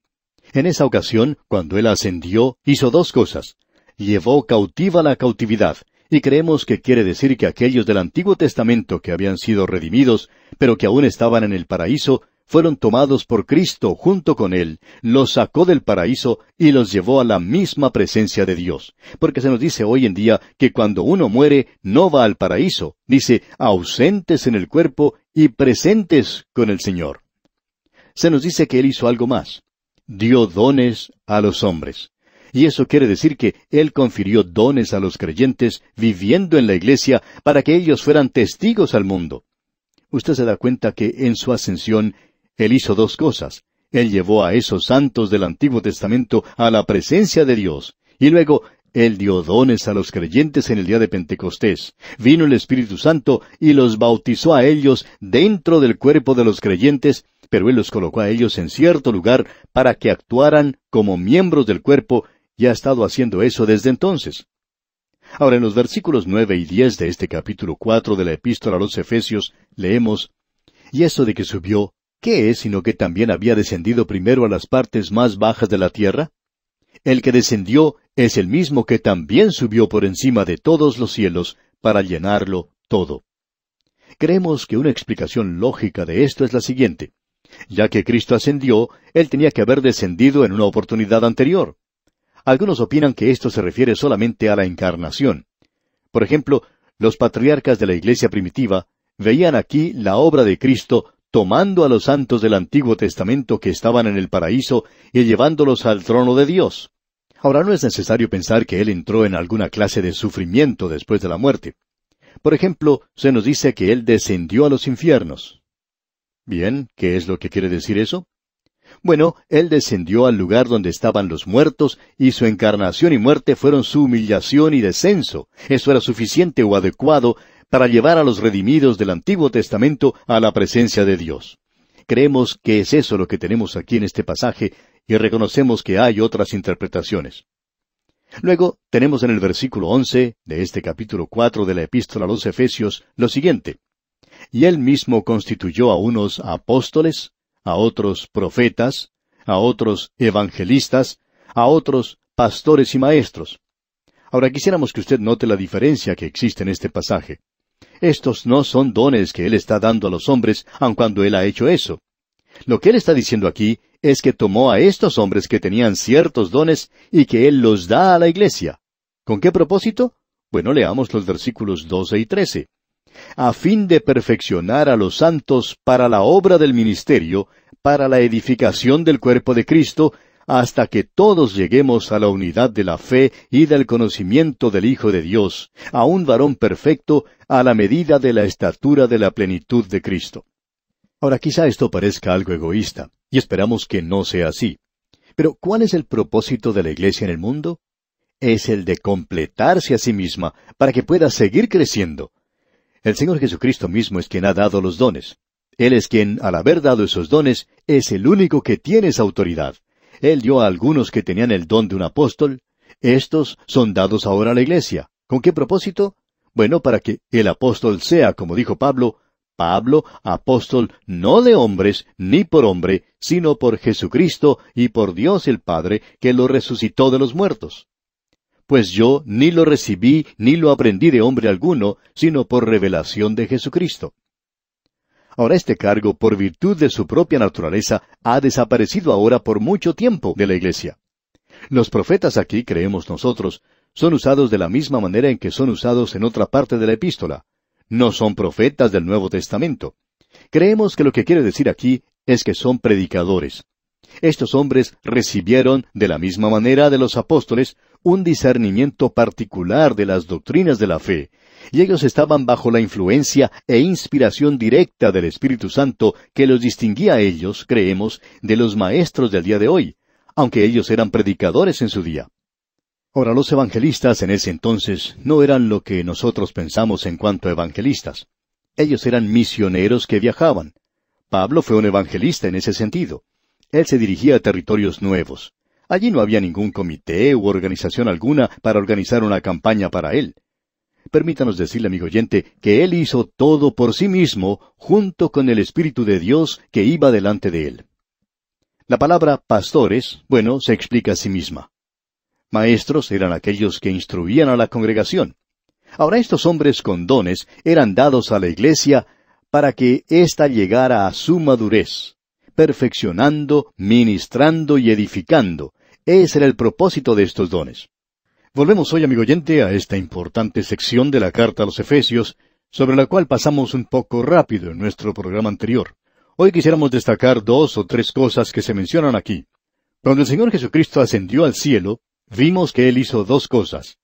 En esa ocasión, cuando Él ascendió, hizo dos cosas. Llevó cautiva la cautividad, y creemos que quiere decir que aquellos del Antiguo Testamento que habían sido redimidos, pero que aún estaban en el paraíso, fueron tomados por Cristo junto con Él, los sacó del paraíso y los llevó a la misma presencia de Dios. Porque se nos dice hoy en día que cuando uno muere no va al paraíso, dice ausentes en el cuerpo y presentes con el Señor. Se nos dice que Él hizo algo más. Dio dones a los hombres. Y eso quiere decir que Él confirió dones a los creyentes viviendo en la iglesia para que ellos fueran testigos al mundo. Usted se da cuenta que en su ascensión Él hizo dos cosas. Él llevó a esos santos del Antiguo Testamento a la presencia de Dios. Y luego, Él dio dones a los creyentes en el día de Pentecostés. Vino el Espíritu Santo y los bautizó a ellos dentro del cuerpo de los creyentes, pero Él los colocó a ellos en cierto lugar para que actuaran como miembros del cuerpo, y ha estado haciendo eso desde entonces. Ahora, en los versículos 9 y 10 de este capítulo 4 de la Epístola a los Efesios, leemos, «Y eso de que subió, ¿qué es sino que también había descendido primero a las partes más bajas de la tierra? El que descendió es el mismo que también subió por encima de todos los cielos para llenarlo todo». Creemos que una explicación lógica de esto es la siguiente. Ya que Cristo ascendió, Él tenía que haber descendido en una oportunidad anterior. Algunos opinan que esto se refiere solamente a la encarnación. Por ejemplo, los patriarcas de la iglesia primitiva veían aquí la obra de Cristo tomando a los santos del Antiguo Testamento que estaban en el paraíso y llevándolos al trono de Dios. Ahora, no es necesario pensar que Él entró en alguna clase de sufrimiento después de la muerte. Por ejemplo, se nos dice que Él descendió a los infiernos. Bien, ¿qué es lo que quiere decir eso? Bueno, Él descendió al lugar donde estaban los muertos, y su encarnación y muerte fueron su humillación y descenso. Eso era suficiente o adecuado para llevar a los redimidos del Antiguo Testamento a la presencia de Dios. Creemos que es eso lo que tenemos aquí en este pasaje y reconocemos que hay otras interpretaciones. Luego tenemos en el versículo 11 de este capítulo 4 de la Epístola a los Efesios lo siguiente: Y él mismo constituyó a unos apóstoles, a otros profetas, a otros evangelistas, a otros pastores y maestros. Ahora quisiéramos que usted note la diferencia que existe en este pasaje. Estos no son dones que Él está dando a los hombres, aun cuando Él ha hecho eso. Lo que Él está diciendo aquí es que tomó a estos hombres que tenían ciertos dones y que Él los da a la iglesia. ¿Con qué propósito? Bueno, leamos los versículos 12 y 13. A fin de perfeccionar a los santos para la obra del ministerio, para la edificación del cuerpo de Cristo, hasta que todos lleguemos a la unidad de la fe y del conocimiento del Hijo de Dios, a un varón perfecto, a la medida de la estatura de la plenitud de Cristo. Ahora, quizá esto parezca algo egoísta, y esperamos que no sea así. Pero, ¿cuál es el propósito de la iglesia en el mundo? Es el de completarse a sí misma, para que pueda seguir creciendo. El Señor Jesucristo mismo es quien ha dado los dones. Él es quien, al haber dado esos dones, es el único que tiene esa autoridad. Él dio a algunos que tenían el don de un apóstol. Estos son dados ahora a la iglesia. ¿Con qué propósito? Bueno, para que el apóstol sea, como dijo Pablo, apóstol no de hombres, ni por hombre, sino por Jesucristo y por Dios el Padre, que lo resucitó de los muertos. Pues yo ni lo recibí ni lo aprendí de hombre alguno, sino por revelación de Jesucristo. Ahora este cargo, por virtud de su propia naturaleza, ha desaparecido ahora por mucho tiempo de la iglesia. Los profetas aquí, creemos nosotros, son usados de la misma manera en que son usados en otra parte de la epístola. No son profetas del Nuevo Testamento. Creemos que lo que quiere decir aquí es que son predicadores. Estos hombres recibieron, de la misma manera de los apóstoles, un discernimiento particular de las doctrinas de la fe, y ellos estaban bajo la influencia e inspiración directa del Espíritu Santo que los distinguía a ellos, creemos, de los maestros del día de hoy, aunque ellos eran predicadores en su día. Ahora, los evangelistas en ese entonces no eran lo que nosotros pensamos en cuanto a evangelistas. Ellos eran misioneros que viajaban. Pablo fue un evangelista en ese sentido. Él se dirigía a territorios nuevos. Allí no había ningún comité u organización alguna para organizar una campaña para él. Permítanos decirle, amigo oyente, que él hizo todo por sí mismo, junto con el Espíritu de Dios que iba delante de él. La palabra pastores, bueno, se explica a sí misma. Maestros eran aquellos que instruían a la congregación. Ahora estos hombres con dones eran dados a la iglesia para que ésta llegara a su madurez, perfeccionando, ministrando y edificando. Ese era el propósito de estos dones. Volvemos hoy, amigo oyente, a esta importante sección de la carta a los Efesios, sobre la cual pasamos un poco rápido en nuestro programa anterior. Hoy quisiéramos destacar 2 o 3 cosas que se mencionan aquí. Cuando el Señor Jesucristo ascendió al cielo, vimos que Él hizo 2 cosas.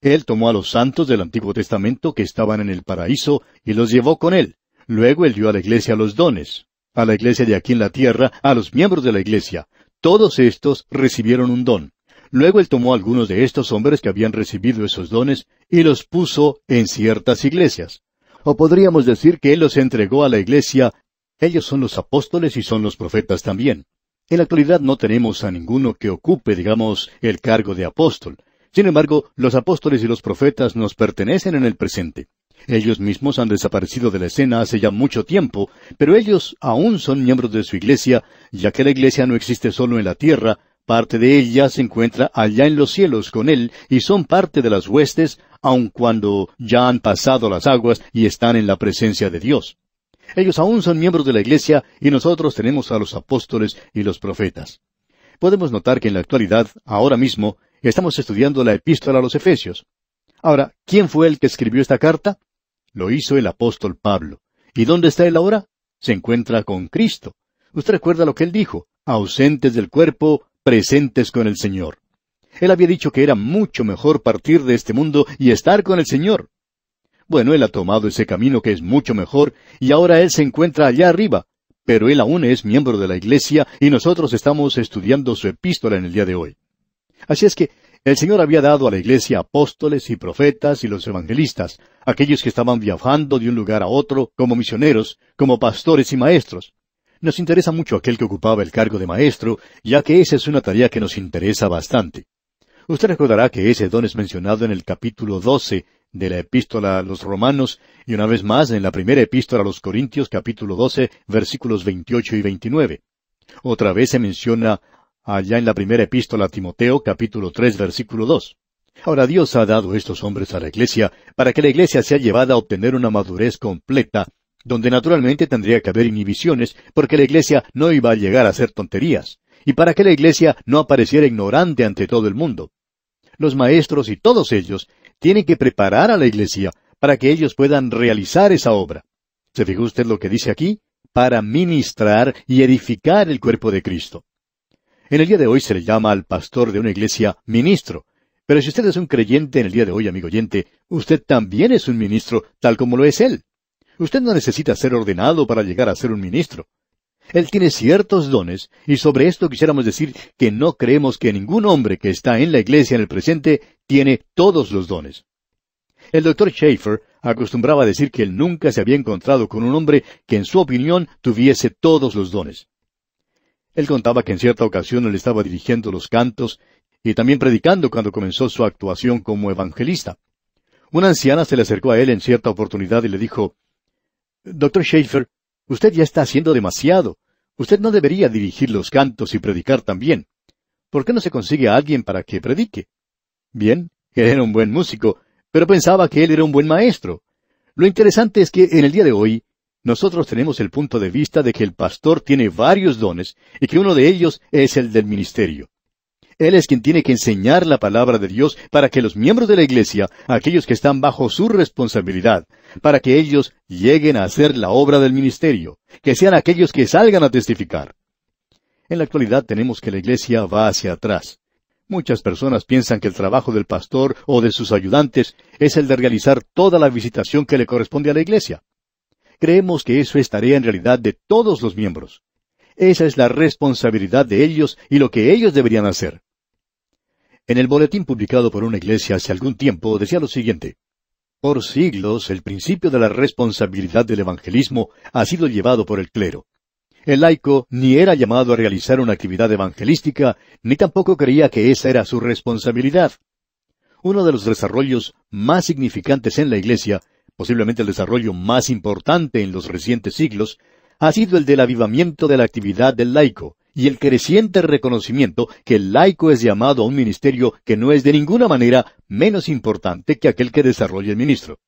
Él tomó a los santos del Antiguo Testamento que estaban en el paraíso y los llevó con Él. Luego Él dio a la iglesia los dones. A la iglesia de aquí en la tierra, a los miembros de la iglesia. Todos estos recibieron un don. Luego Él tomó a algunos de estos hombres que habían recibido esos dones y los puso en ciertas iglesias. O podríamos decir que Él los entregó a la iglesia. Ellos son los apóstoles y son los profetas también. En la actualidad no tenemos a ninguno que ocupe, digamos, el cargo de apóstol. Sin embargo, los apóstoles y los profetas nos pertenecen en el presente. Ellos mismos han desaparecido de la escena hace ya mucho tiempo, pero ellos aún son miembros de su iglesia, ya que la iglesia no existe solo en la tierra, parte de ella se encuentra allá en los cielos con Él, y son parte de las huestes, aun cuando ya han pasado las aguas y están en la presencia de Dios. Ellos aún son miembros de la iglesia, y nosotros tenemos a los apóstoles y los profetas. Podemos notar que en la actualidad, ahora mismo, estamos estudiando la epístola a los Efesios. Ahora, ¿quién fue el que escribió esta carta? Lo hizo el apóstol Pablo. ¿Y dónde está él ahora? Se encuentra con Cristo. Usted recuerda lo que él dijo: ausentes del cuerpo, presentes con el Señor. Él había dicho que era mucho mejor partir de este mundo y estar con el Señor. Bueno, él ha tomado ese camino que es mucho mejor, y ahora él se encuentra allá arriba, pero él aún es miembro de la iglesia, y nosotros estamos estudiando su epístola en el día de hoy. Así es que El Señor había dado a la iglesia apóstoles y profetas y los evangelistas, aquellos que estaban viajando de un lugar a otro como misioneros, como pastores y maestros. Nos interesa mucho aquel que ocupaba el cargo de maestro, ya que esa es una tarea que nos interesa bastante. Usted recordará que ese don es mencionado en el capítulo 12 de la epístola a los Romanos, y una vez más en la primera epístola a los Corintios, capítulo 12, versículos 28 y 29. Otra vez se menciona allá en la primera epístola a Timoteo, capítulo 3, versículo 2. Ahora Dios ha dado estos hombres a la iglesia para que la iglesia sea llevada a obtener una madurez completa, donde naturalmente tendría que haber inhibiciones, porque la iglesia no iba a llegar a hacer tonterías, y para que la iglesia no apareciera ignorante ante todo el mundo. Los maestros y todos ellos tienen que preparar a la iglesia para que ellos puedan realizar esa obra. ¿Se fijó usted lo que dice aquí? Para ministrar y edificar el cuerpo de Cristo. En el día de hoy se le llama al pastor de una iglesia ministro. Pero si usted es un creyente en el día de hoy, amigo oyente, usted también es un ministro, tal como lo es él. Usted no necesita ser ordenado para llegar a ser un ministro. Él tiene ciertos dones, y sobre esto quisiéramos decir que no creemos que ningún hombre que está en la iglesia en el presente tiene todos los dones. El doctor Schaeffer acostumbraba a decir que él nunca se había encontrado con un hombre que en su opinión tuviese todos los dones. Él contaba que en cierta ocasión él estaba dirigiendo los cantos y también predicando cuando comenzó su actuación como evangelista. Una anciana se le acercó a él en cierta oportunidad y le dijo, «Doctor Schaeffer, usted ya está haciendo demasiado. Usted no debería dirigir los cantos y predicar también. ¿Por qué no se consigue a alguien para que predique?» Bien, él era un buen músico, pero pensaba que él era un buen maestro. Lo interesante es que en el día de hoy, nosotros tenemos el punto de vista de que el pastor tiene varios dones y que uno de ellos es el del ministerio. Él es quien tiene que enseñar la palabra de Dios para que los miembros de la iglesia, aquellos que están bajo su responsabilidad, para que ellos lleguen a hacer la obra del ministerio, que sean aquellos que salgan a testificar. En la actualidad tenemos que la iglesia va hacia atrás. Muchas personas piensan que el trabajo del pastor o de sus ayudantes es el de realizar toda la visitación que le corresponde a la iglesia. Creemos que eso es tarea en realidad de todos los miembros. Esa es la responsabilidad de ellos y lo que ellos deberían hacer. En el boletín publicado por una iglesia hace algún tiempo decía lo siguiente: por siglos el principio de la responsabilidad del evangelismo ha sido llevado por el clero. El laico ni era llamado a realizar una actividad evangelística, ni tampoco creía que esa era su responsabilidad. Uno de los desarrollos más significantes en la iglesia, posiblemente el desarrollo más importante en los recientes siglos, ha sido el del avivamiento de la actividad del laico, y el creciente reconocimiento que el laico es llamado a un ministerio que no es de ninguna manera menos importante que aquel que desarrolla el ministro.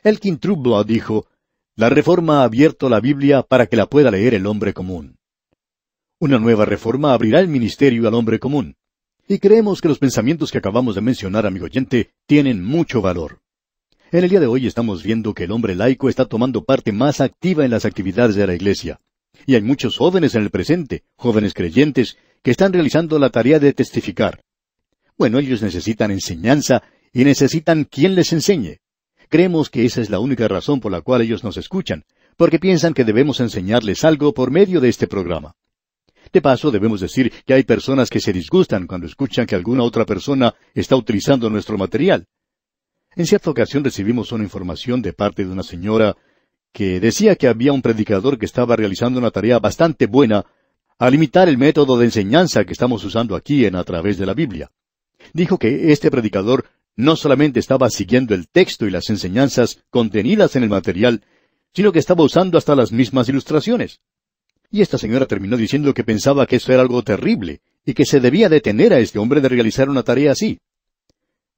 Elkin Trueblood dijo, «La reforma ha abierto la Biblia para que la pueda leer el hombre común». Una nueva reforma abrirá el ministerio al hombre común. Y creemos que los pensamientos que acabamos de mencionar, amigo oyente, tienen mucho valor. En el día de hoy estamos viendo que el hombre laico está tomando parte más activa en las actividades de la iglesia. Y hay muchos jóvenes en el presente, jóvenes creyentes, que están realizando la tarea de testificar. Bueno, ellos necesitan enseñanza y necesitan quien les enseñe. Creemos que esa es la única razón por la cual ellos nos escuchan, porque piensan que debemos enseñarles algo por medio de este programa. De paso, debemos decir que hay personas que se disgustan cuando escuchan que alguna otra persona está utilizando nuestro material. En cierta ocasión recibimos una información de parte de una señora que decía que había un predicador que estaba realizando una tarea bastante buena al imitar el método de enseñanza que estamos usando aquí A Través de la Biblia. Dijo que este predicador no solamente estaba siguiendo el texto y las enseñanzas contenidas en el material, sino que estaba usando hasta las mismas ilustraciones. Y esta señora terminó diciendo que pensaba que eso era algo terrible, y que se debía detener a este hombre de realizar una tarea así.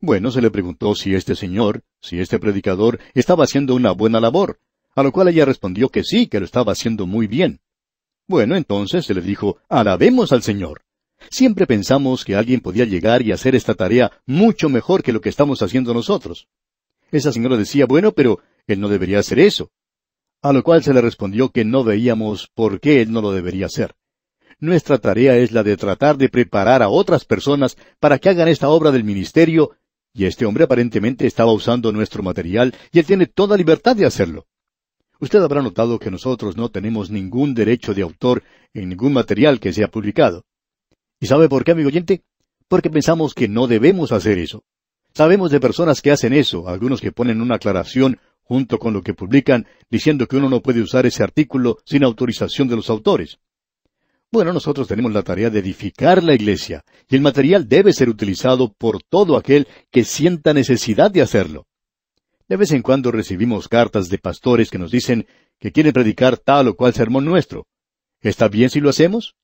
Bueno, se le preguntó si este señor, si este predicador, estaba haciendo una buena labor, a lo cual ella respondió que sí, que lo estaba haciendo muy bien. Bueno, entonces se le dijo, alabemos al Señor. Siempre pensamos que alguien podía llegar y hacer esta tarea mucho mejor que lo que estamos haciendo nosotros. Esa señora decía, bueno, pero él no debería hacer eso. A lo cual se le respondió que no veíamos por qué él no lo debería hacer. Nuestra tarea es la de tratar de preparar a otras personas para que hagan esta obra del ministerio, y este hombre aparentemente estaba usando nuestro material, y él tiene toda libertad de hacerlo. Usted habrá notado que nosotros no tenemos ningún derecho de autor en ningún material que sea publicado. ¿Y sabe por qué, amigo oyente? porque pensamos que no debemos hacer eso. Sabemos de personas que hacen eso, algunos que ponen una aclaración junto con lo que publican, diciendo que uno no puede usar ese artículo sin autorización de los autores. Bueno, nosotros tenemos la tarea de edificar la iglesia, y el material debe ser utilizado por todo aquel que sienta necesidad de hacerlo. De vez en cuando recibimos cartas de pastores que nos dicen que quieren predicar tal o cual sermón nuestro. ¿Está bien si lo hacemos?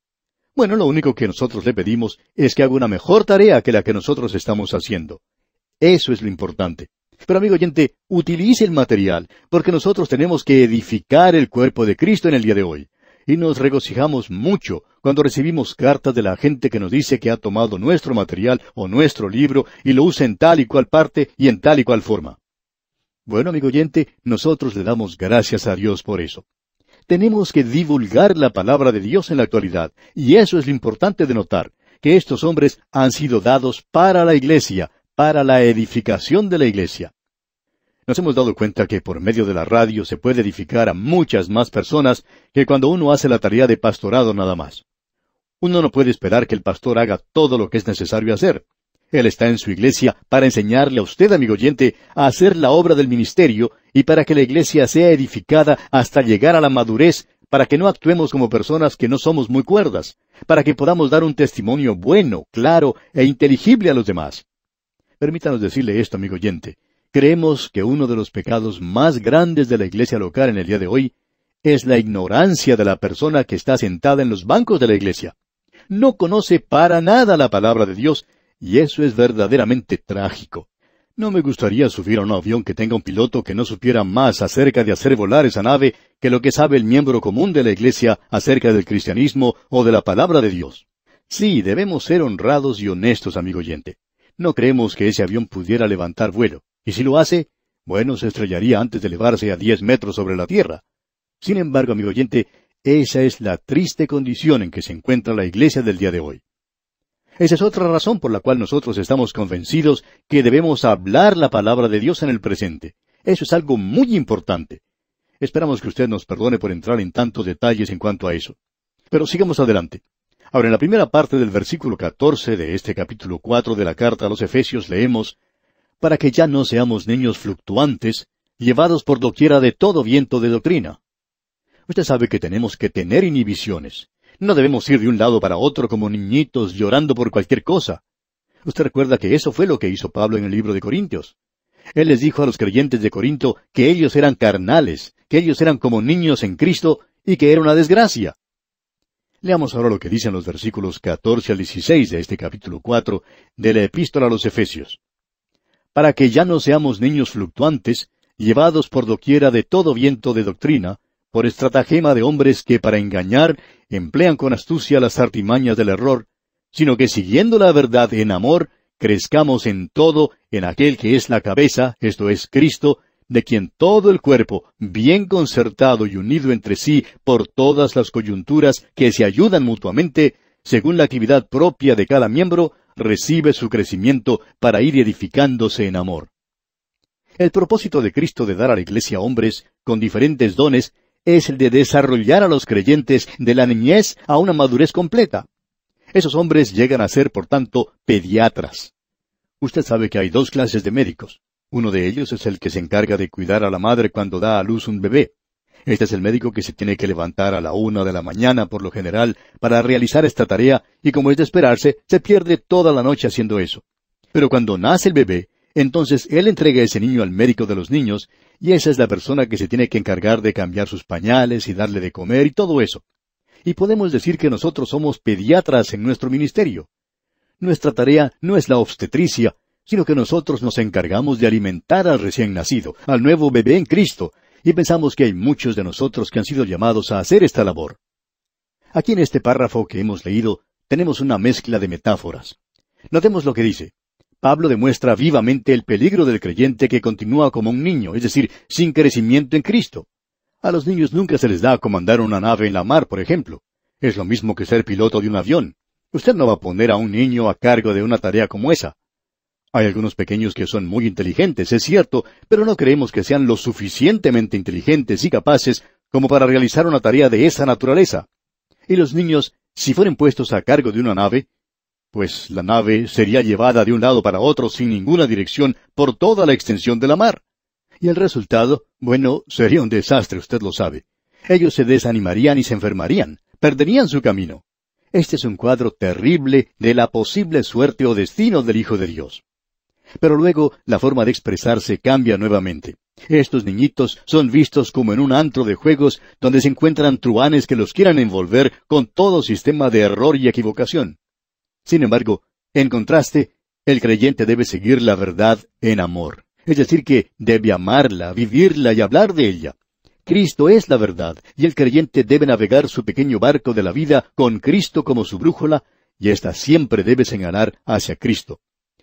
Bueno, lo único que nosotros le pedimos es que haga una mejor tarea que la que nosotros estamos haciendo. Eso es lo importante. Pero amigo oyente, utilice el material, porque nosotros tenemos que edificar el cuerpo de Cristo en el día de hoy. Y nos regocijamos mucho cuando recibimos cartas de la gente que nos dice que ha tomado nuestro material o nuestro libro y lo usa en tal y cual parte y en tal y cual forma. Bueno, amigo oyente, nosotros le damos gracias a Dios por eso. Tenemos que divulgar la palabra de Dios en la actualidad, y eso es lo importante de notar, que estos hombres han sido dados para la iglesia, para la edificación de la iglesia. Nos hemos dado cuenta que por medio de la radio se puede edificar a muchas más personas que cuando uno hace la tarea de pastorado nada más. Uno no puede esperar que el pastor haga todo lo que es necesario hacer. Él está en su iglesia para enseñarle a usted, amigo oyente, a hacer la obra del ministerio y para que la iglesia sea edificada hasta llegar a la madurez, para que no actuemos como personas que no somos muy cuerdas, para que podamos dar un testimonio bueno, claro e inteligible a los demás. Permítanos decirle esto, amigo oyente. Creemos que uno de los pecados más grandes de la iglesia local en el día de hoy es la ignorancia de la persona que está sentada en los bancos de la iglesia. No conoce para nada la palabra de Dios, y eso es verdaderamente trágico. No me gustaría subir a un avión que tenga un piloto que no supiera más acerca de hacer volar esa nave que lo que sabe el miembro común de la iglesia acerca del cristianismo o de la palabra de Dios. Sí, debemos ser honrados y honestos, amigo oyente. No creemos que ese avión pudiera levantar vuelo. Y si lo hace, bueno, se estrellaría antes de elevarse a 10 metros sobre la tierra. Sin embargo, amigo oyente, esa es la triste condición en que se encuentra la iglesia del día de hoy. Esa es otra razón por la cual nosotros estamos convencidos que debemos hablar la palabra de Dios en el presente. Eso es algo muy importante. Esperamos que usted nos perdone por entrar en tantos detalles en cuanto a eso. Pero sigamos adelante. Ahora, en la primera parte del versículo 14 de este capítulo 4 de la carta a los Efesios leemos: para que ya no seamos niños fluctuantes, llevados por doquiera de todo viento de doctrina. Usted sabe que tenemos que tener inhibiciones. No debemos ir de un lado para otro como niñitos llorando por cualquier cosa. Usted recuerda que eso fue lo que hizo Pablo en el libro de Corintios. Él les dijo a los creyentes de Corinto que ellos eran carnales, que ellos eran como niños en Cristo y que era una desgracia. Leamos ahora lo que dicen los versículos 14 al 16 de este capítulo 4 de la Epístola a los Efesios. Para que ya no seamos niños fluctuantes, llevados por doquiera de todo viento de doctrina, por estratagema de hombres que para engañar emplean con astucia las artimañas del error, sino que siguiendo la verdad en amor, crezcamos en todo en aquel que es la cabeza, esto es Cristo, de quien todo el cuerpo, bien concertado y unido entre sí por todas las coyunturas que se ayudan mutuamente, según la actividad propia de cada miembro, recibe su crecimiento para ir edificándose en amor. El propósito de Cristo de dar a la iglesia hombres con diferentes dones es el de desarrollar a los creyentes de la niñez a una madurez completa. Esos hombres llegan a ser, por tanto, pediatras. Usted sabe que hay dos clases de médicos. Uno de ellos es el que se encarga de cuidar a la madre cuando da a luz un bebé. Este es el médico que se tiene que levantar a la 1 de la mañana, por lo general, para realizar esta tarea, y como es de esperarse, se pierde toda la noche haciendo eso. Pero cuando nace el bebé, entonces él entrega a ese niño al médico de los niños, y esa es la persona que se tiene que encargar de cambiar sus pañales y darle de comer y todo eso. Y podemos decir que nosotros somos pediatras en nuestro ministerio. Nuestra tarea no es la obstetricia, sino que nosotros nos encargamos de alimentar al recién nacido, al nuevo bebé en Cristo, y pensamos que hay muchos de nosotros que han sido llamados a hacer esta labor. Aquí en este párrafo que hemos leído, tenemos una mezcla de metáforas. Notemos lo que dice. Pablo demuestra vivamente el peligro del creyente que continúa como un niño, es decir, sin crecimiento en Cristo. A los niños nunca se les da a comandar una nave en la mar, por ejemplo. Es lo mismo que ser piloto de un avión. Usted no va a poner a un niño a cargo de una tarea como esa. Hay algunos pequeños que son muy inteligentes, es cierto, pero no creemos que sean lo suficientemente inteligentes y capaces como para realizar una tarea de esa naturaleza. Y los niños, si fueren puestos a cargo de una nave, pues la nave sería llevada de un lado para otro sin ninguna dirección por toda la extensión de la mar. Y el resultado, bueno, sería un desastre, usted lo sabe. Ellos se desanimarían y se enfermarían, perderían su camino. Este es un cuadro terrible de la posible suerte o destino del Hijo de Dios. Pero luego la forma de expresarse cambia nuevamente. Estos niñitos son vistos como en un antro de juegos donde se encuentran truhanes que los quieran envolver con todo sistema de error y equivocación. Sin embargo, en contraste, el creyente debe seguir la verdad en amor. Es decir, que debe amarla, vivirla y hablar de ella. Cristo es la verdad, y el creyente debe navegar su pequeño barco de la vida con Cristo como su brújula, y ésta siempre debe señalar hacia Cristo.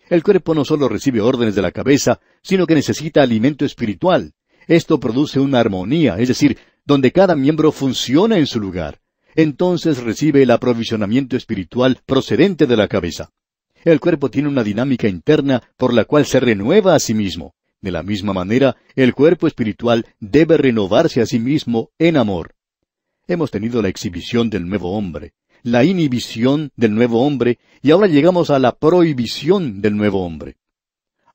El cuerpo no solo recibe órdenes de la cabeza, sino que necesita alimento espiritual. Esto produce una armonía, es decir, donde cada miembro funciona en su lugar. Entonces recibe el aprovisionamiento espiritual procedente de la cabeza. El cuerpo tiene una dinámica interna por la cual se renueva a sí mismo. De la misma manera, el cuerpo espiritual debe renovarse a sí mismo en amor. Hemos tenido la exhibición del nuevo hombre, la inhibición del nuevo hombre, y ahora llegamos a la prohibición del nuevo hombre.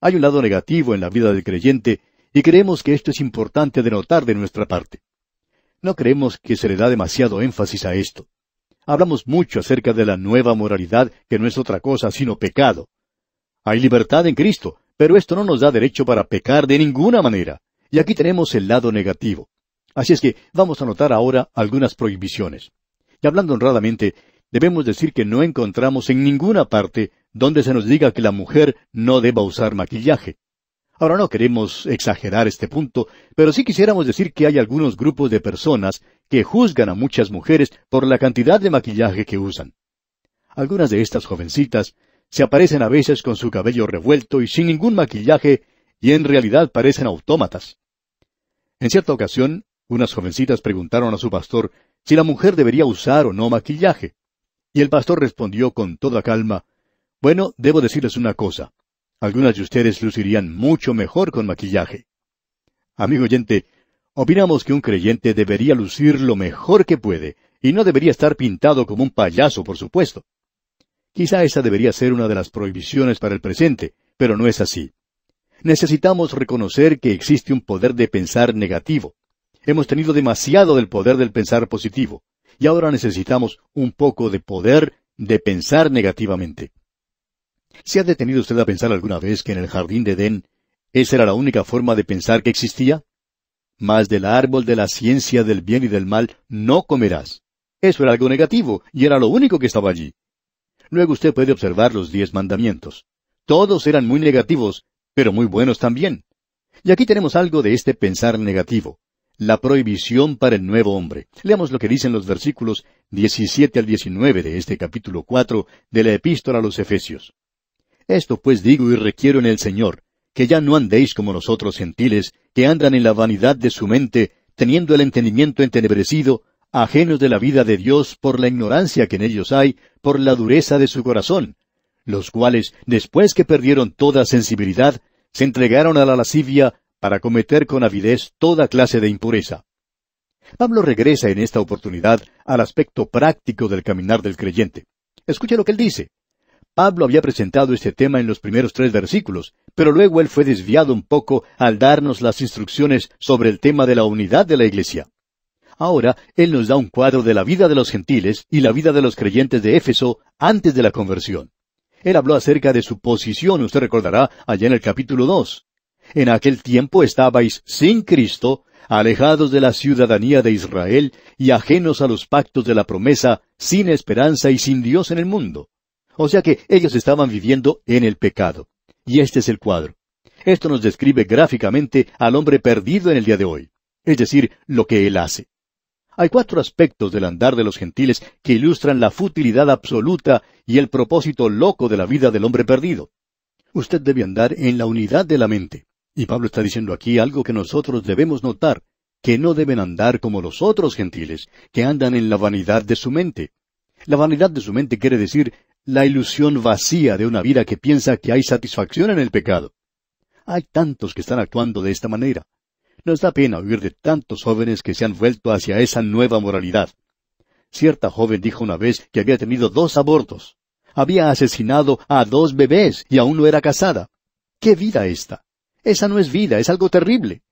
Hay un lado negativo en la vida del creyente, y creemos que esto es importante de notar de nuestra parte. No creemos que se le da demasiado énfasis a esto. Hablamos mucho acerca de la nueva moralidad, que no es otra cosa sino pecado. Hay libertad en Cristo, pero esto no nos da derecho para pecar de ninguna manera. Y aquí tenemos el lado negativo. Así es que vamos a notar ahora algunas prohibiciones. Y hablando honradamente, debemos decir que no encontramos en ninguna parte donde se nos diga que la mujer no deba usar maquillaje. Ahora no queremos exagerar este punto, pero sí quisiéramos decir que hay algunos grupos de personas que juzgan a muchas mujeres por la cantidad de maquillaje que usan. Algunas de estas jovencitas se aparecen a veces con su cabello revuelto y sin ningún maquillaje, y en realidad parecen autómatas. En cierta ocasión, unas jovencitas preguntaron a su pastor si la mujer debería usar o no maquillaje. Y el pastor respondió con toda calma: bueno, debo decirles una cosa. Algunas de ustedes lucirían mucho mejor con maquillaje. Amigo oyente, opinamos que un creyente debería lucir lo mejor que puede, y no debería estar pintado como un payaso, por supuesto. Quizá esa debería ser una de las prohibiciones para el presente, pero no es así. Necesitamos reconocer que existe un poder de pensar negativo. Hemos tenido demasiado del poder del pensar positivo, y ahora necesitamos un poco de poder de pensar negativamente. ¿Se ha detenido usted a pensar alguna vez que en el jardín de Edén esa era la única forma de pensar que existía? Mas del árbol de la ciencia del bien y del mal no comerás. Eso era algo negativo, y era lo único que estaba allí. Luego usted puede observar los 10 mandamientos. Todos eran muy negativos, pero muy buenos también. Y aquí tenemos algo de este pensar negativo. La prohibición para el nuevo hombre. Leamos lo que dicen los versículos 17 al 19 de este capítulo 4 de la Epístola a los Efesios. Esto pues digo y requiero en el Señor, que ya no andéis como los otros gentiles, que andan en la vanidad de su mente, teniendo el entendimiento entenebrecido, ajenos de la vida de Dios por la ignorancia que en ellos hay, por la dureza de su corazón, los cuales, después que perdieron toda sensibilidad, se entregaron a la lascivia para cometer con avidez toda clase de impureza. Pablo regresa en esta oportunidad al aspecto práctico del caminar del creyente. Escuche lo que él dice. Pablo había presentado este tema en los primeros 3 versículos, pero luego él fue desviado un poco al darnos las instrucciones sobre el tema de la unidad de la iglesia. Ahora, él nos da un cuadro de la vida de los gentiles y la vida de los creyentes de Éfeso antes de la conversión. Él habló acerca de su posición, usted recordará, allá en el capítulo 2. En aquel tiempo estabais sin Cristo, alejados de la ciudadanía de Israel y ajenos a los pactos de la promesa, sin esperanza y sin Dios en el mundo. O sea que ellos estaban viviendo en el pecado. Y este es el cuadro. Esto nos describe gráficamente al hombre perdido en el día de hoy, es decir, lo que él hace. Hay 4 aspectos del andar de los gentiles que ilustran la futilidad absoluta y el propósito loco de la vida del hombre perdido. Usted debe andar en la unidad de la mente. Y Pablo está diciendo aquí algo que nosotros debemos notar, que no deben andar como los otros gentiles, que andan en la vanidad de su mente. La vanidad de su mente quiere decir la ilusión vacía de una vida que piensa que hay satisfacción en el pecado. Hay tantos que están actuando de esta manera. Nos da pena oír de tantos jóvenes que se han vuelto hacia esa nueva moralidad. Cierta joven dijo una vez que había tenido 2 abortos. Había asesinado a 2 bebés y aún no era casada. ¿Qué vida esta? Esa no es vida, es algo terrible.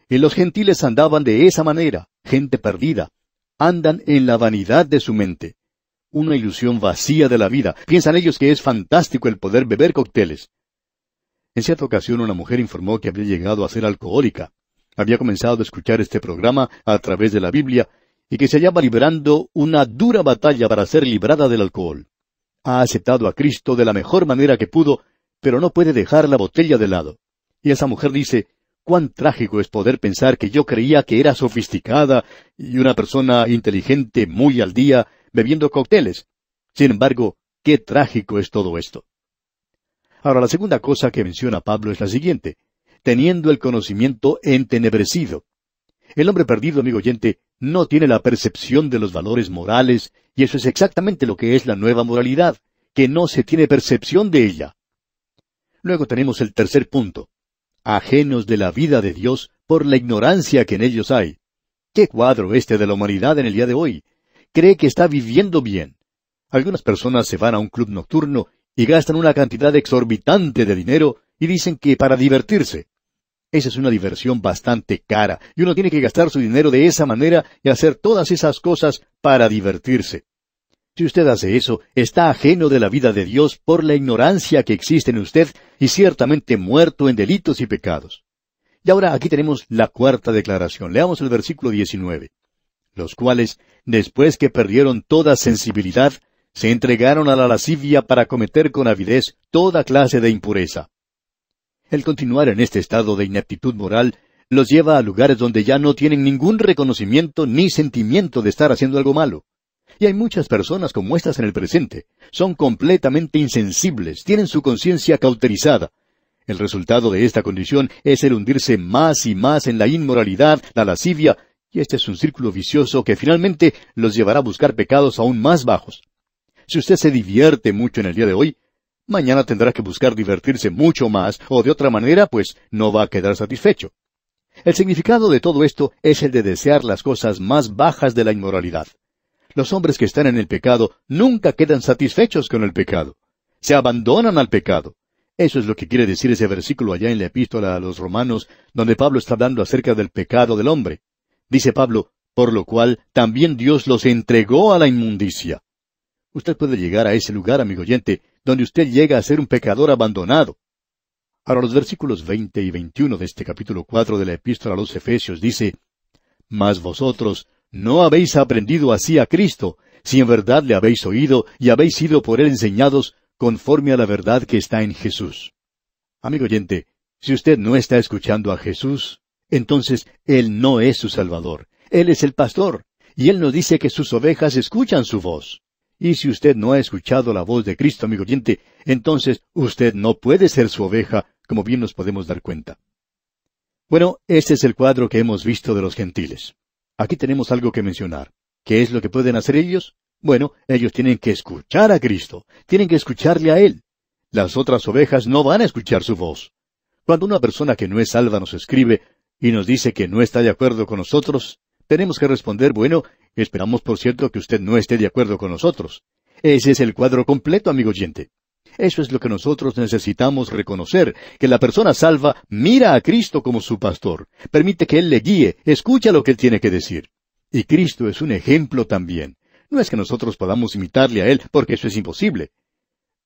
Y los gentiles andaban de esa manera, gente perdida. Andan en la vanidad de su mente. Una ilusión vacía de la vida. Piensan ellos que es fantástico el poder beber cócteles. En cierta ocasión una mujer informó que había llegado a ser alcohólica. Había comenzado a escuchar este programa a través de la Biblia y que se hallaba librando una dura batalla para ser librada del alcohol. Ha aceptado a Cristo de la mejor manera que pudo, pero no puede dejar la botella de lado. Y esa mujer dice, cuán trágico es poder pensar que yo creía que era sofisticada y una persona inteligente muy al día, bebiendo cócteles. Sin embargo, qué trágico es todo esto. Ahora, la segunda cosa que menciona Pablo es la siguiente: teniendo el conocimiento entenebrecido. El hombre perdido, amigo oyente, no tiene la percepción de los valores morales, y eso es exactamente lo que es la nueva moralidad, que no se tiene percepción de ella. Luego tenemos el tercer punto: ajenos de la vida de Dios por la ignorancia que en ellos hay. ¿Qué cuadro este de la humanidad en el día de hoy? Cree que está viviendo bien. Algunas personas se van a un club nocturno y gastan una cantidad exorbitante de dinero y dicen que para divertirse. Esa es una diversión bastante cara, y uno tiene que gastar su dinero de esa manera y hacer todas esas cosas para divertirse. Si usted hace eso, está ajeno de la vida de Dios por la ignorancia que existe en usted y ciertamente muerto en delitos y pecados. Y ahora aquí tenemos la cuarta declaración. Leamos el versículo 19. Los cuales, después que perdieron toda sensibilidad, se entregaron a la lascivia para cometer con avidez toda clase de impureza. El continuar en este estado de ineptitud moral los lleva a lugares donde ya no tienen ningún reconocimiento ni sentimiento de estar haciendo algo malo. Y hay muchas personas como estas en el presente. Son completamente insensibles, tienen su conciencia cauterizada. El resultado de esta condición es el hundirse más y más en la inmoralidad, la lascivia, y este es un círculo vicioso que finalmente los llevará a buscar pecados aún más bajos. Si usted se divierte mucho en el día de hoy, mañana tendrá que buscar divertirse mucho más, o de otra manera, pues no va a quedar satisfecho. El significado de todo esto es el de desear las cosas más bajas de la inmoralidad. Los hombres que están en el pecado nunca quedan satisfechos con el pecado. Se abandonan al pecado. Eso es lo que quiere decir ese versículo allá en la epístola a los Romanos, donde Pablo está hablando acerca del pecado del hombre. Dice Pablo, por lo cual también Dios los entregó a la inmundicia. Usted puede llegar a ese lugar, amigo oyente, donde usted llega a ser un pecador abandonado. Ahora los versículos 20 y 21 de este capítulo 4 de la epístola a los Efesios dice, Mas vosotros no habéis aprendido así a Cristo, si en verdad le habéis oído y habéis sido por él enseñados, conforme a la verdad que está en Jesús. Amigo oyente, si usted no está escuchando a Jesús, entonces Él no es su Salvador. Él es el pastor, y Él nos dice que sus ovejas escuchan su voz. Y si usted no ha escuchado la voz de Cristo, amigo oyente, entonces usted no puede ser su oveja, como bien nos podemos dar cuenta. Bueno, este es el cuadro que hemos visto de los gentiles. Aquí tenemos algo que mencionar. ¿Qué es lo que pueden hacer ellos? Bueno, ellos tienen que escuchar a Cristo, tienen que escucharle a Él. Las otras ovejas no van a escuchar su voz. Cuando una persona que no es salva nos escribe y nos dice que no está de acuerdo con nosotros, tenemos que responder, bueno, esperamos por cierto que usted no esté de acuerdo con nosotros. Ese es el cuadro completo, amigo oyente. Eso es lo que nosotros necesitamos reconocer, que la persona salva mira a Cristo como su pastor, permite que Él le guíe, escucha lo que Él tiene que decir. Y Cristo es un ejemplo también. No es que nosotros podamos imitarle a Él, porque eso es imposible.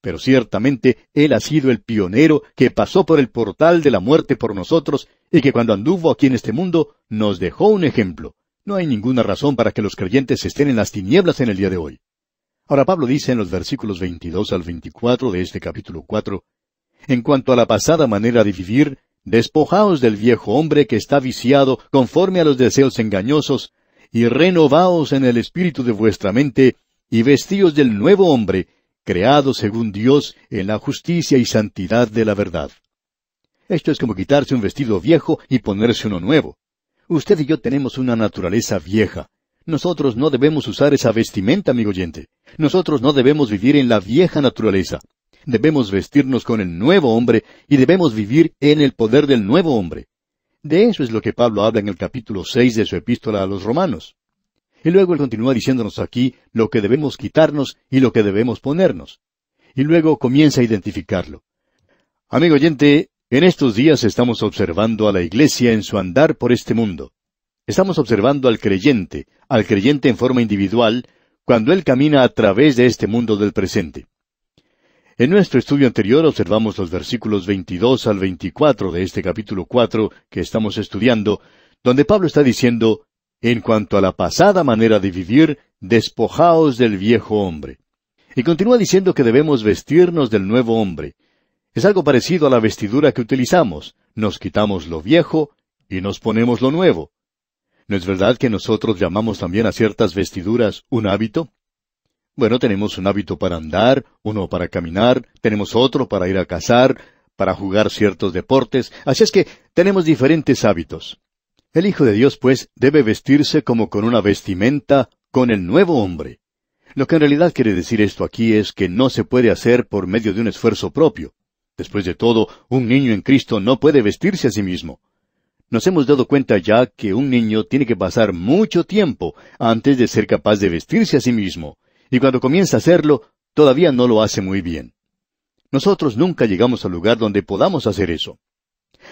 Pero ciertamente Él ha sido el pionero que pasó por el portal de la muerte por nosotros y que cuando anduvo aquí en este mundo nos dejó un ejemplo. No hay ninguna razón para que los creyentes estén en las tinieblas en el día de hoy. Ahora Pablo dice en los versículos 22 al 24 de este capítulo 4, En cuanto a la pasada manera de vivir, despojaos del viejo hombre que está viciado conforme a los deseos engañosos, y renovaos en el espíritu de vuestra mente, y vestíos del nuevo hombre, creado según Dios en la justicia y santidad de la verdad. Esto es como quitarse un vestido viejo y ponerse uno nuevo. Usted y yo tenemos una naturaleza vieja. Nosotros no debemos usar esa vestimenta, amigo oyente. Nosotros no debemos vivir en la vieja naturaleza. Debemos vestirnos con el nuevo hombre y debemos vivir en el poder del nuevo hombre. De eso es lo que Pablo habla en el capítulo 6 de su epístola a los Romanos. Y luego él continúa diciéndonos aquí lo que debemos quitarnos y lo que debemos ponernos. y luego comienza a identificarlo. Amigo oyente, en estos días estamos observando a la iglesia en su andar por este mundo. Estamos observando al creyente en forma individual, cuando él camina a través de este mundo del presente. En nuestro estudio anterior observamos los versículos 22 al 24 de este capítulo 4 que estamos estudiando, donde Pablo está diciendo, en cuanto a la pasada manera de vivir, despojaos del viejo hombre. Y continúa diciendo que debemos vestirnos del nuevo hombre. Es algo parecido a la vestidura que utilizamos. Nos quitamos lo viejo y nos ponemos lo nuevo. ¿No es verdad que nosotros llamamos también a ciertas vestiduras un hábito? Bueno, tenemos un hábito para andar, uno para caminar, tenemos otro para ir a cazar, para jugar ciertos deportes, así es que tenemos diferentes hábitos. El Hijo de Dios, pues, debe vestirse como con una vestimenta, con el nuevo hombre. Lo que en realidad quiere decir esto aquí es que no se puede hacer por medio de un esfuerzo propio. Después de todo, un niño en Cristo no puede vestirse a sí mismo. Nos hemos dado cuenta ya que un niño tiene que pasar mucho tiempo antes de ser capaz de vestirse a sí mismo, y cuando comienza a hacerlo, todavía no lo hace muy bien. Nosotros nunca llegamos al lugar donde podamos hacer eso.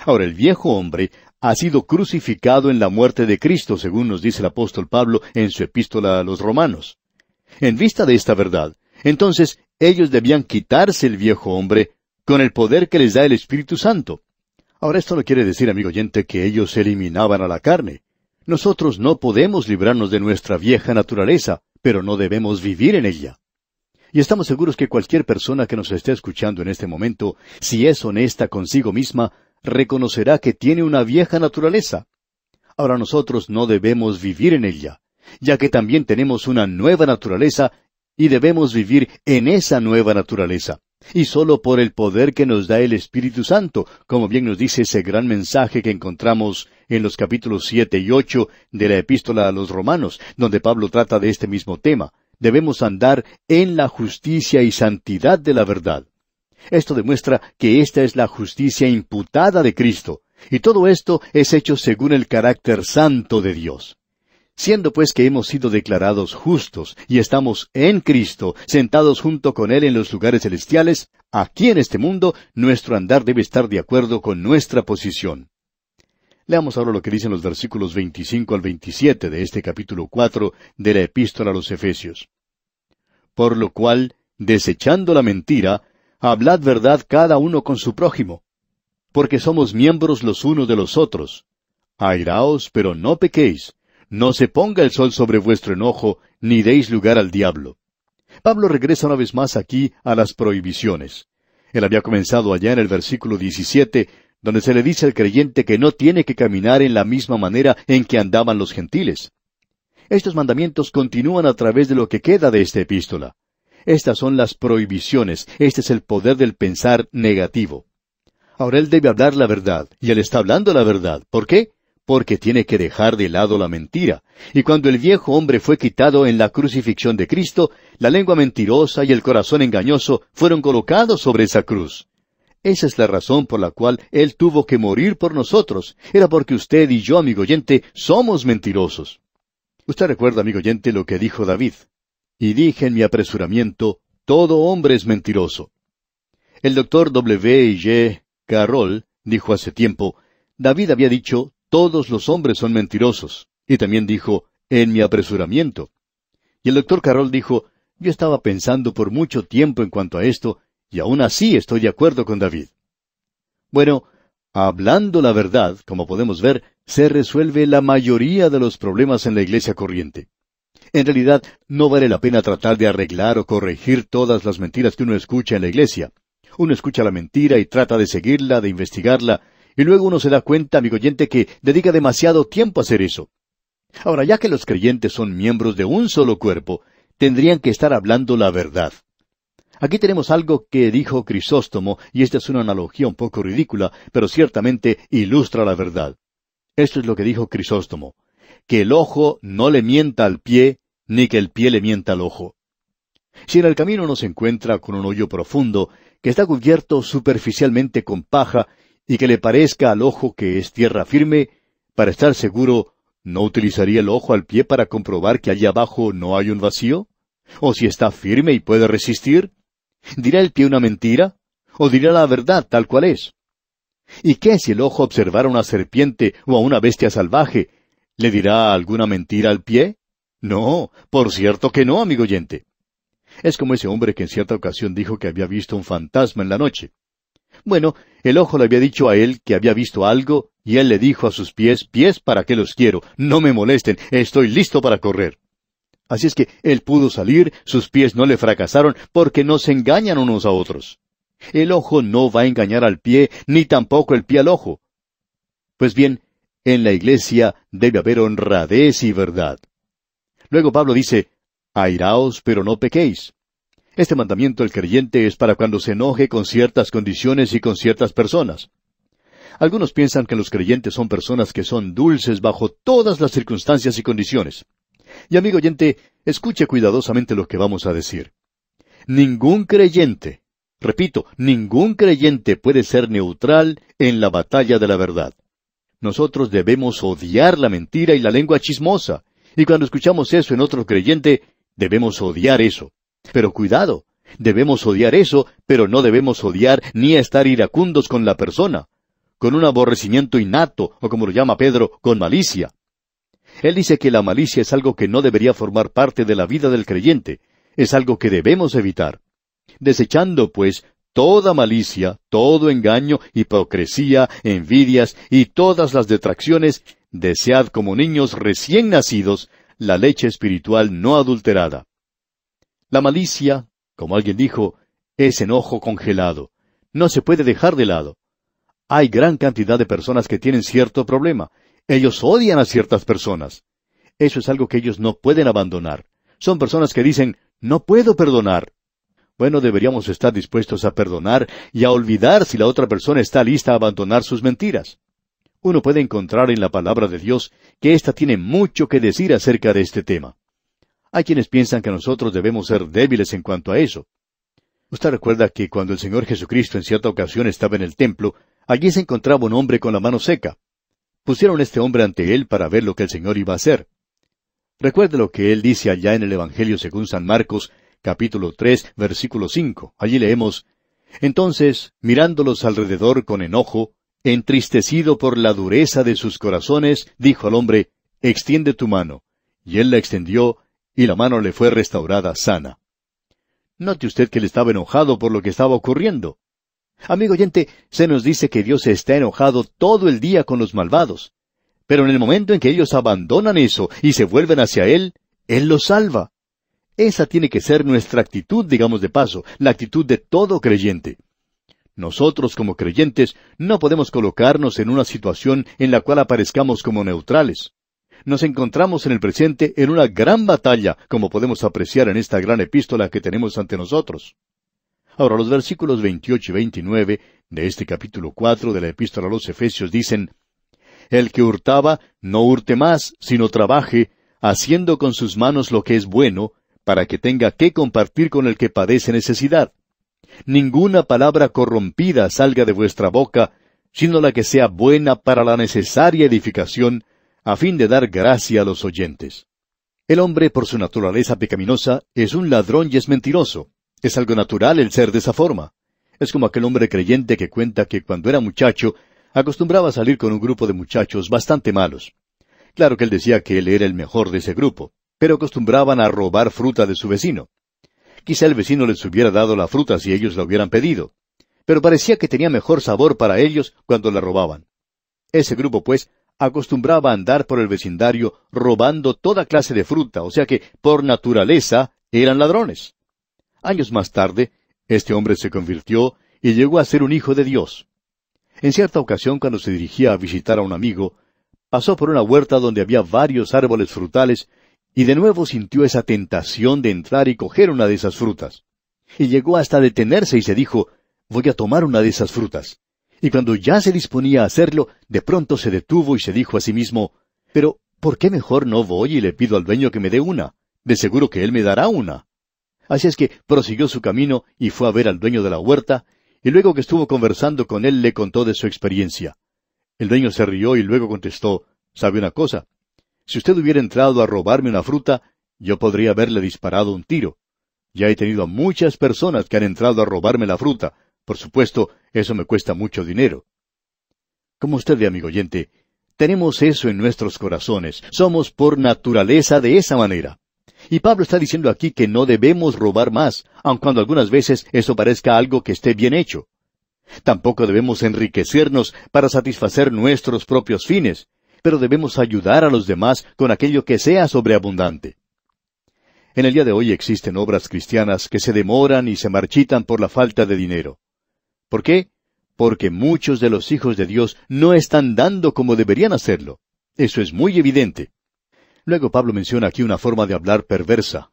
Ahora, el viejo hombre ha sido crucificado en la muerte de Cristo, según nos dice el apóstol Pablo en su epístola a los Romanos. En vista de esta verdad, entonces ellos debían quitarse el viejo hombre con el poder que les da el Espíritu Santo. Ahora, esto no quiere decir, amigo oyente, que ellos eliminaban a la carne. Nosotros no podemos librarnos de nuestra vieja naturaleza, pero no debemos vivir en ella. Y estamos seguros que cualquier persona que nos esté escuchando en este momento, si es honesta consigo misma, reconocerá que tiene una vieja naturaleza. Ahora nosotros no debemos vivir en ella, ya que también tenemos una nueva naturaleza y debemos vivir en esa nueva naturaleza. Y solo por el poder que nos da el Espíritu Santo, como bien nos dice ese gran mensaje que encontramos en los capítulos 7 y 8 de la Epístola a los Romanos, donde Pablo trata de este mismo tema. Debemos andar en la justicia y santidad de la verdad. Esto demuestra que esta es la justicia imputada de Cristo, y todo esto es hecho según el carácter santo de Dios. Siendo pues que hemos sido declarados justos y estamos en Cristo, sentados junto con Él en los lugares celestiales, aquí en este mundo, nuestro andar debe estar de acuerdo con nuestra posición. Leamos ahora lo que dicen los versículos 25 al 27 de este capítulo 4 de la Epístola a los Efesios. Por lo cual, desechando la mentira, hablad verdad cada uno con su prójimo, porque somos miembros los unos de los otros. Airaos, pero no pequéis. No se ponga el sol sobre vuestro enojo, ni deis lugar al diablo. Pablo regresa una vez más aquí a las prohibiciones. Él había comenzado allá en el versículo 17, donde se le dice al creyente que no tiene que caminar en la misma manera en que andaban los gentiles. Estos mandamientos continúan a través de lo que queda de esta epístola. Estas son las prohibiciones, este es el poder del pensar negativo. Ahora él debe hablar la verdad, y él está hablando la verdad. ¿Por qué? Porque tiene que dejar de lado la mentira. Y cuando el viejo hombre fue quitado en la crucifixión de Cristo, la lengua mentirosa y el corazón engañoso fueron colocados sobre esa cruz. Esa es la razón por la cual Él tuvo que morir por nosotros. Era porque usted y yo, amigo oyente, somos mentirosos. Usted recuerda, amigo oyente, lo que dijo David. Y dije en mi apresuramiento, todo hombre es mentiroso. El doctor W. J. Carroll dijo hace tiempo, David había dicho, todos los hombres son mentirosos. Y también dijo, en mi apresuramiento. Y el doctor Carroll dijo, yo estaba pensando por mucho tiempo en cuanto a esto, y aún así estoy de acuerdo con David. Bueno, hablando la verdad, como podemos ver, se resuelve la mayoría de los problemas en la iglesia corriente. En realidad, no vale la pena tratar de arreglar o corregir todas las mentiras que uno escucha en la iglesia. Uno escucha la mentira y trata de seguirla, de investigarla, y luego uno se da cuenta, amigo oyente, que dedica demasiado tiempo a hacer eso. Ahora, ya que los creyentes son miembros de un solo cuerpo, tendrían que estar hablando la verdad. Aquí tenemos algo que dijo Crisóstomo, y esta es una analogía un poco ridícula, pero ciertamente ilustra la verdad. Esto es lo que dijo Crisóstomo, que el ojo no le mienta al pie, ni que el pie le mienta al ojo. Si en el camino uno se encuentra con un hoyo profundo, que está cubierto superficialmente con paja, y que le parezca al ojo que es tierra firme, para estar seguro, ¿no utilizaría el ojo al pie para comprobar que allí abajo no hay un vacío? ¿O si está firme y puede resistir? ¿Dirá el pie una mentira? ¿O dirá la verdad tal cual es? ¿Y qué si el ojo observara una serpiente o a una bestia salvaje? ¿Le dirá alguna mentira al pie? No, por cierto que no, amigo oyente. Es como ese hombre que en cierta ocasión dijo que había visto un fantasma en la noche. Bueno, el ojo le había dicho a él que había visto algo, y él le dijo a sus pies, pies, ¿para qué los quiero? No me molesten, estoy listo para correr. Así es que él pudo salir, sus pies no le fracasaron, porque no se engañan unos a otros. El ojo no va a engañar al pie, ni tampoco el pie al ojo. Pues bien, en la iglesia debe haber honradez y verdad. Luego Pablo dice, airaos, pero no pequéis. Este mandamiento del creyente es para cuando se enoje con ciertas condiciones y con ciertas personas. Algunos piensan que los creyentes son personas que son dulces bajo todas las circunstancias y condiciones. Y amigo oyente, escuche cuidadosamente lo que vamos a decir. Ningún creyente, repito, ningún creyente puede ser neutral en la batalla de la verdad. Nosotros debemos odiar la mentira y la lengua chismosa. Y cuando escuchamos eso en otro creyente, debemos odiar eso. Pero cuidado, debemos odiar eso, pero no debemos odiar ni estar iracundos con la persona, con un aborrecimiento innato, o como lo llama Pedro, con malicia. Él dice que la malicia es algo que no debería formar parte de la vida del creyente, es algo que debemos evitar. Desechando, pues, toda malicia, todo engaño, hipocresía, envidias y todas las detracciones, desead como niños recién nacidos la leche espiritual no adulterada. La malicia, como alguien dijo, es enojo congelado. No se puede dejar de lado. Hay gran cantidad de personas que tienen cierto problema. Ellos odian a ciertas personas. Eso es algo que ellos no pueden abandonar. Son personas que dicen, no puedo perdonar. Bueno, deberíamos estar dispuestos a perdonar y a olvidar si la otra persona está lista a abandonar sus mentiras. Uno puede encontrar en la palabra de Dios que ésta tiene mucho que decir acerca de este tema. Hay quienes piensan que nosotros debemos ser débiles en cuanto a eso. Usted recuerda que cuando el Señor Jesucristo en cierta ocasión estaba en el templo, allí se encontraba un hombre con la mano seca. Pusieron a este hombre ante él para ver lo que el Señor iba a hacer. Recuerde lo que él dice allá en el Evangelio según San Marcos, capítulo 3, versículo 5. Allí leemos, entonces, mirándolos alrededor con enojo, entristecido por la dureza de sus corazones, dijo al hombre, extiende tu mano. Y él la extendió, y la mano le fue restaurada sana. Note usted que él estaba enojado por lo que estaba ocurriendo. Amigo oyente, se nos dice que Dios está enojado todo el día con los malvados. Pero en el momento en que ellos abandonan eso y se vuelven hacia Él, Él los salva. Esa tiene que ser nuestra actitud, digamos de paso, la actitud de todo creyente. Nosotros como creyentes no podemos colocarnos en una situación en la cual aparezcamos como neutrales. Nos encontramos en el presente en una gran batalla, como podemos apreciar en esta gran epístola que tenemos ante nosotros. Ahora, los versículos 28 y 29 de este capítulo 4 de la epístola a los Efesios dicen, el que hurtaba, no hurte más, sino trabaje, haciendo con sus manos lo que es bueno, para que tenga que compartir con el que padece necesidad. Ninguna palabra corrompida salga de vuestra boca, sino la que sea buena para la necesaria edificación, a fin de dar gracia a los oyentes. El hombre, por su naturaleza pecaminosa, es un ladrón y es mentiroso. Es algo natural el ser de esa forma. Es como aquel hombre creyente que cuenta que cuando era muchacho, acostumbraba a salir con un grupo de muchachos bastante malos. Claro que él decía que él era el mejor de ese grupo, pero acostumbraban a robar fruta de su vecino. Quizá el vecino les hubiera dado la fruta si ellos la hubieran pedido, pero parecía que tenía mejor sabor para ellos cuando la robaban. Ese grupo, pues, acostumbraba a andar por el vecindario robando toda clase de fruta, o sea que, por naturaleza, eran ladrones. Años más tarde, este hombre se convirtió y llegó a ser un hijo de Dios. En cierta ocasión, cuando se dirigía a visitar a un amigo, pasó por una huerta donde había varios árboles frutales, y de nuevo sintió esa tentación de entrar y coger una de esas frutas. Y llegó hasta detenerse y se dijo, voy a tomar una de esas frutas. Y cuando ya se disponía a hacerlo, de pronto se detuvo y se dijo a sí mismo, pero ¿por qué mejor no voy y le pido al dueño que me dé una? De seguro que él me dará una. Así es que prosiguió su camino y fue a ver al dueño de la huerta, y luego que estuvo conversando con él le contó de su experiencia. El dueño se rió y luego contestó, ¿sabe una cosa? Si usted hubiera entrado a robarme una fruta, yo podría haberle disparado un tiro. Ya he tenido a muchas personas que han entrado a robarme la fruta. Por supuesto, eso me cuesta mucho dinero. Como usted ve, amigo oyente, tenemos eso en nuestros corazones. Somos por naturaleza de esa manera. Y Pablo está diciendo aquí que no debemos robar más, aun cuando algunas veces eso parezca algo que esté bien hecho. Tampoco debemos enriquecernos para satisfacer nuestros propios fines, pero debemos ayudar a los demás con aquello que sea sobreabundante. En el día de hoy existen obras cristianas que se demoran y se marchitan por la falta de dinero. ¿Por qué? Porque muchos de los hijos de Dios no están dando como deberían hacerlo. Eso es muy evidente. Luego Pablo menciona aquí una forma de hablar perversa.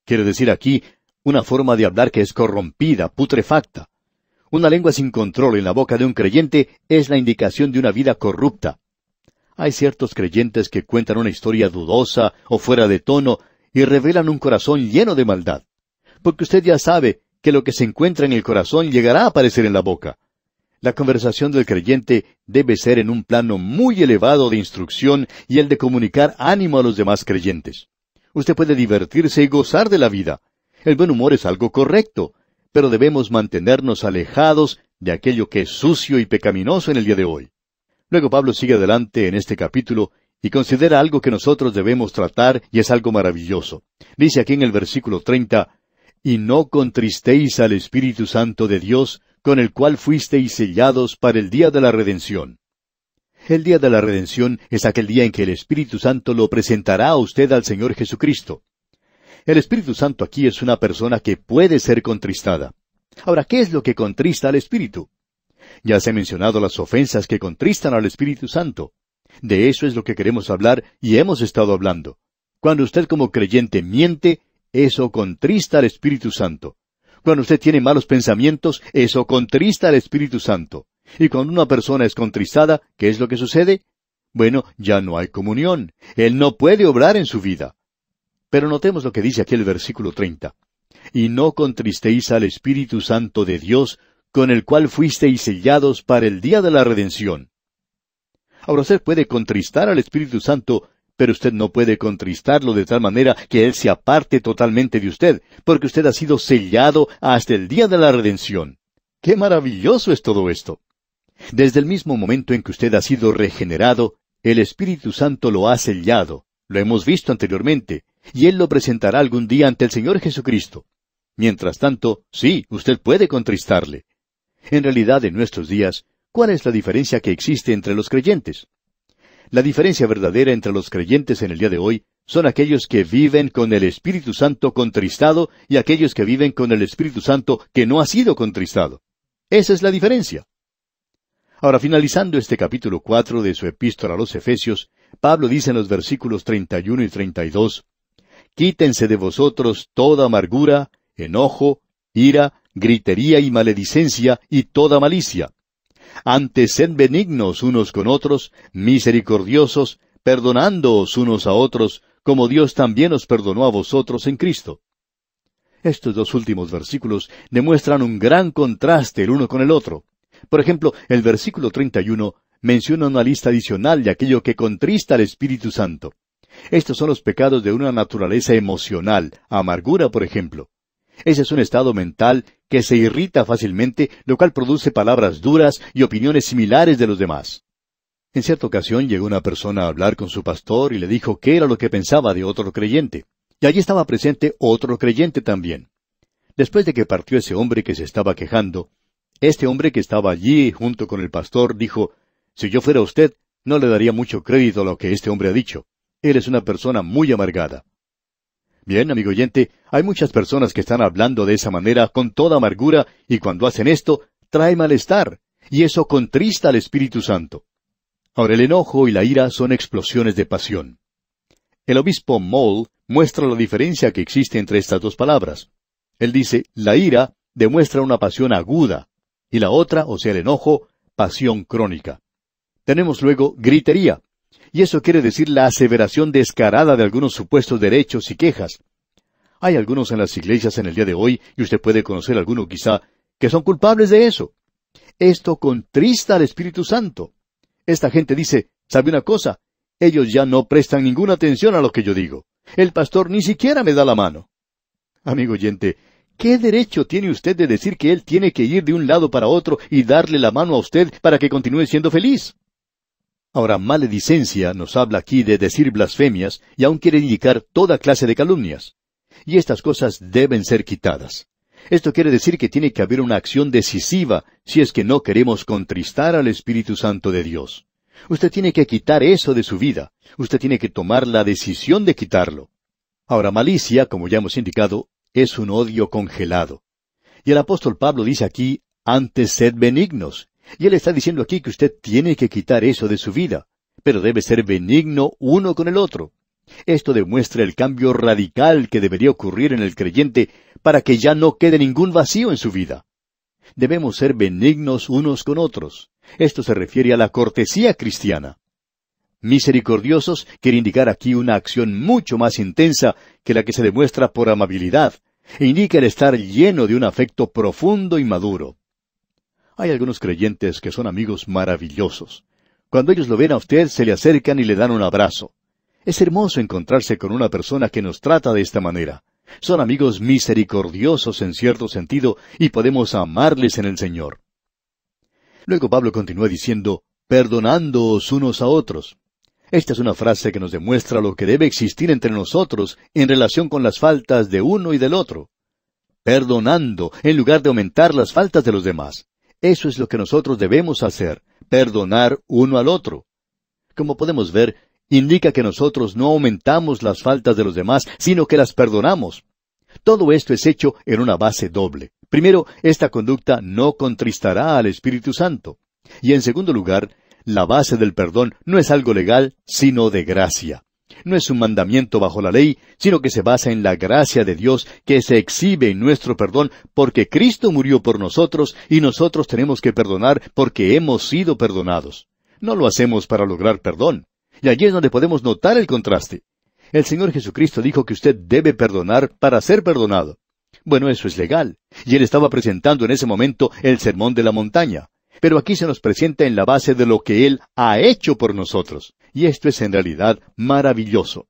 Quiere decir aquí una forma de hablar que es corrompida, putrefacta. Una lengua sin control en la boca de un creyente es la indicación de una vida corrupta. Hay ciertos creyentes que cuentan una historia dudosa o fuera de tono y revelan un corazón lleno de maldad. Porque usted ya sabe que lo que se encuentra en el corazón llegará a aparecer en la boca. La conversación del creyente debe ser en un plano muy elevado de instrucción y el de comunicar ánimo a los demás creyentes. Usted puede divertirse y gozar de la vida. El buen humor es algo correcto, pero debemos mantenernos alejados de aquello que es sucio y pecaminoso en el día de hoy. Luego Pablo sigue adelante en este capítulo y considera algo que nosotros debemos tratar y es algo maravilloso. Dice aquí en el versículo 30, «Y no contristéis al Espíritu Santo de Dios, con el cual fuisteis sellados para el día de la redención». El día de la redención es aquel día en que el Espíritu Santo lo presentará a usted al Señor Jesucristo. El Espíritu Santo aquí es una persona que puede ser contristada. Ahora, ¿qué es lo que contrista al Espíritu? Ya se han mencionado las ofensas que contristan al Espíritu Santo. De eso es lo que queremos hablar y hemos estado hablando. Cuando usted como creyente miente, eso contrista al Espíritu Santo. Cuando usted tiene malos pensamientos, eso contrista al Espíritu Santo. Y cuando una persona es contristada, ¿qué es lo que sucede? Bueno, ya no hay comunión. Él no puede obrar en su vida. Pero notemos lo que dice aquí el versículo 30. «Y no contristéis al Espíritu Santo de Dios, con el cual fuisteis sellados para el día de la redención». Ahora usted puede contristar al Espíritu Santo, pero usted no puede contristarlo de tal manera que Él se aparte totalmente de usted, porque usted ha sido sellado hasta el día de la redención. ¡Qué maravilloso es todo esto! Desde el mismo momento en que usted ha sido regenerado, el Espíritu Santo lo ha sellado. Lo hemos visto anteriormente, y Él lo presentará algún día ante el Señor Jesucristo. Mientras tanto, sí, usted puede contristarle. En realidad, en nuestros días, ¿cuál es la diferencia que existe entre los creyentes? La diferencia verdadera entre los creyentes en el día de hoy son aquellos que viven con el Espíritu Santo contristado y aquellos que viven con el Espíritu Santo que no ha sido contristado. Esa es la diferencia. Ahora, finalizando este capítulo 4 de su epístola a los Efesios, Pablo dice en los versículos 31 y 32, «Quítense de vosotros toda amargura, enojo, ira, gritería y maledicencia y toda malicia. Antes sed benignos unos con otros, misericordiosos, perdonándoos unos a otros, como Dios también os perdonó a vosotros en Cristo». Estos dos últimos versículos demuestran un gran contraste el uno con el otro. Por ejemplo, el versículo 31 menciona una lista adicional de aquello que contrista al Espíritu Santo. Estos son los pecados de una naturaleza emocional, amargura, por ejemplo. Ese es un estado mental que se irrita fácilmente, lo cual produce palabras duras y opiniones similares de los demás. En cierta ocasión llegó una persona a hablar con su pastor y le dijo qué era lo que pensaba de otro creyente. Y allí estaba presente otro creyente también. Después de que partió ese hombre que se estaba quejando, este hombre que estaba allí junto con el pastor dijo, «Si yo fuera usted, no le daría mucho crédito a lo que este hombre ha dicho. Él es una persona muy amargada». Bien, amigo oyente, hay muchas personas que están hablando de esa manera con toda amargura, y cuando hacen esto, trae malestar, y eso contrista al Espíritu Santo. Ahora, el enojo y la ira son explosiones de pasión. El obispo Moll muestra la diferencia que existe entre estas dos palabras. Él dice, la ira demuestra una pasión aguda, y la otra, o sea, el enojo, pasión crónica. Tenemos luego gritería. Y eso quiere decir la aseveración descarada de algunos supuestos derechos y quejas. Hay algunos en las iglesias en el día de hoy, y usted puede conocer alguno quizá, que son culpables de eso. Esto contrista al Espíritu Santo. Esta gente dice, ¿sabe una cosa? Ellos ya no prestan ninguna atención a lo que yo digo. El pastor ni siquiera me da la mano. Amigo oyente, ¿qué derecho tiene usted de decir que él tiene que ir de un lado para otro y darle la mano a usted para que continúe siendo feliz? Ahora, maledicencia nos habla aquí de decir blasfemias y aún quiere indicar toda clase de calumnias. Y estas cosas deben ser quitadas. Esto quiere decir que tiene que haber una acción decisiva si es que no queremos contristar al Espíritu Santo de Dios. Usted tiene que quitar eso de su vida. Usted tiene que tomar la decisión de quitarlo. Ahora, malicia, como ya hemos indicado, es un odio congelado. Y el apóstol Pablo dice aquí, antes sed benignos. Y él está diciendo aquí que usted tiene que quitar eso de su vida, pero debe ser benigno uno con el otro. Esto demuestra el cambio radical que debería ocurrir en el creyente para que ya no quede ningún vacío en su vida. Debemos ser benignos unos con otros. Esto se refiere a la cortesía cristiana. Misericordiosos quiere indicar aquí una acción mucho más intensa que la que se demuestra por amabilidad, e indica el estar lleno de un afecto profundo y maduro. Hay algunos creyentes que son amigos maravillosos. Cuando ellos lo ven a usted, se le acercan y le dan un abrazo. Es hermoso encontrarse con una persona que nos trata de esta manera. Son amigos misericordiosos en cierto sentido y podemos amarles en el Señor. Luego Pablo continúa diciendo, perdonándoos unos a otros. Esta es una frase que nos demuestra lo que debe existir entre nosotros en relación con las faltas de uno y del otro. Perdonando, en lugar de aumentar las faltas de los demás. Eso es lo que nosotros debemos hacer, perdonar uno al otro. Como podemos ver, indica que nosotros no aumentamos las faltas de los demás, sino que las perdonamos. Todo esto es hecho en una base doble. Primero, esta conducta no contristará al Espíritu Santo. Y en segundo lugar, la base del perdón no es algo legal, sino de gracia. No es un mandamiento bajo la ley, sino que se basa en la gracia de Dios que se exhibe en nuestro perdón porque Cristo murió por nosotros y nosotros tenemos que perdonar porque hemos sido perdonados. No lo hacemos para lograr perdón. Y allí es donde podemos notar el contraste. El Señor Jesucristo dijo que usted debe perdonar para ser perdonado. Bueno, eso es legal. Y Él estaba presentando en ese momento el Sermón de la Montaña. Pero aquí se nos presenta en la base de lo que Él ha hecho por nosotros. Y esto es en realidad maravilloso.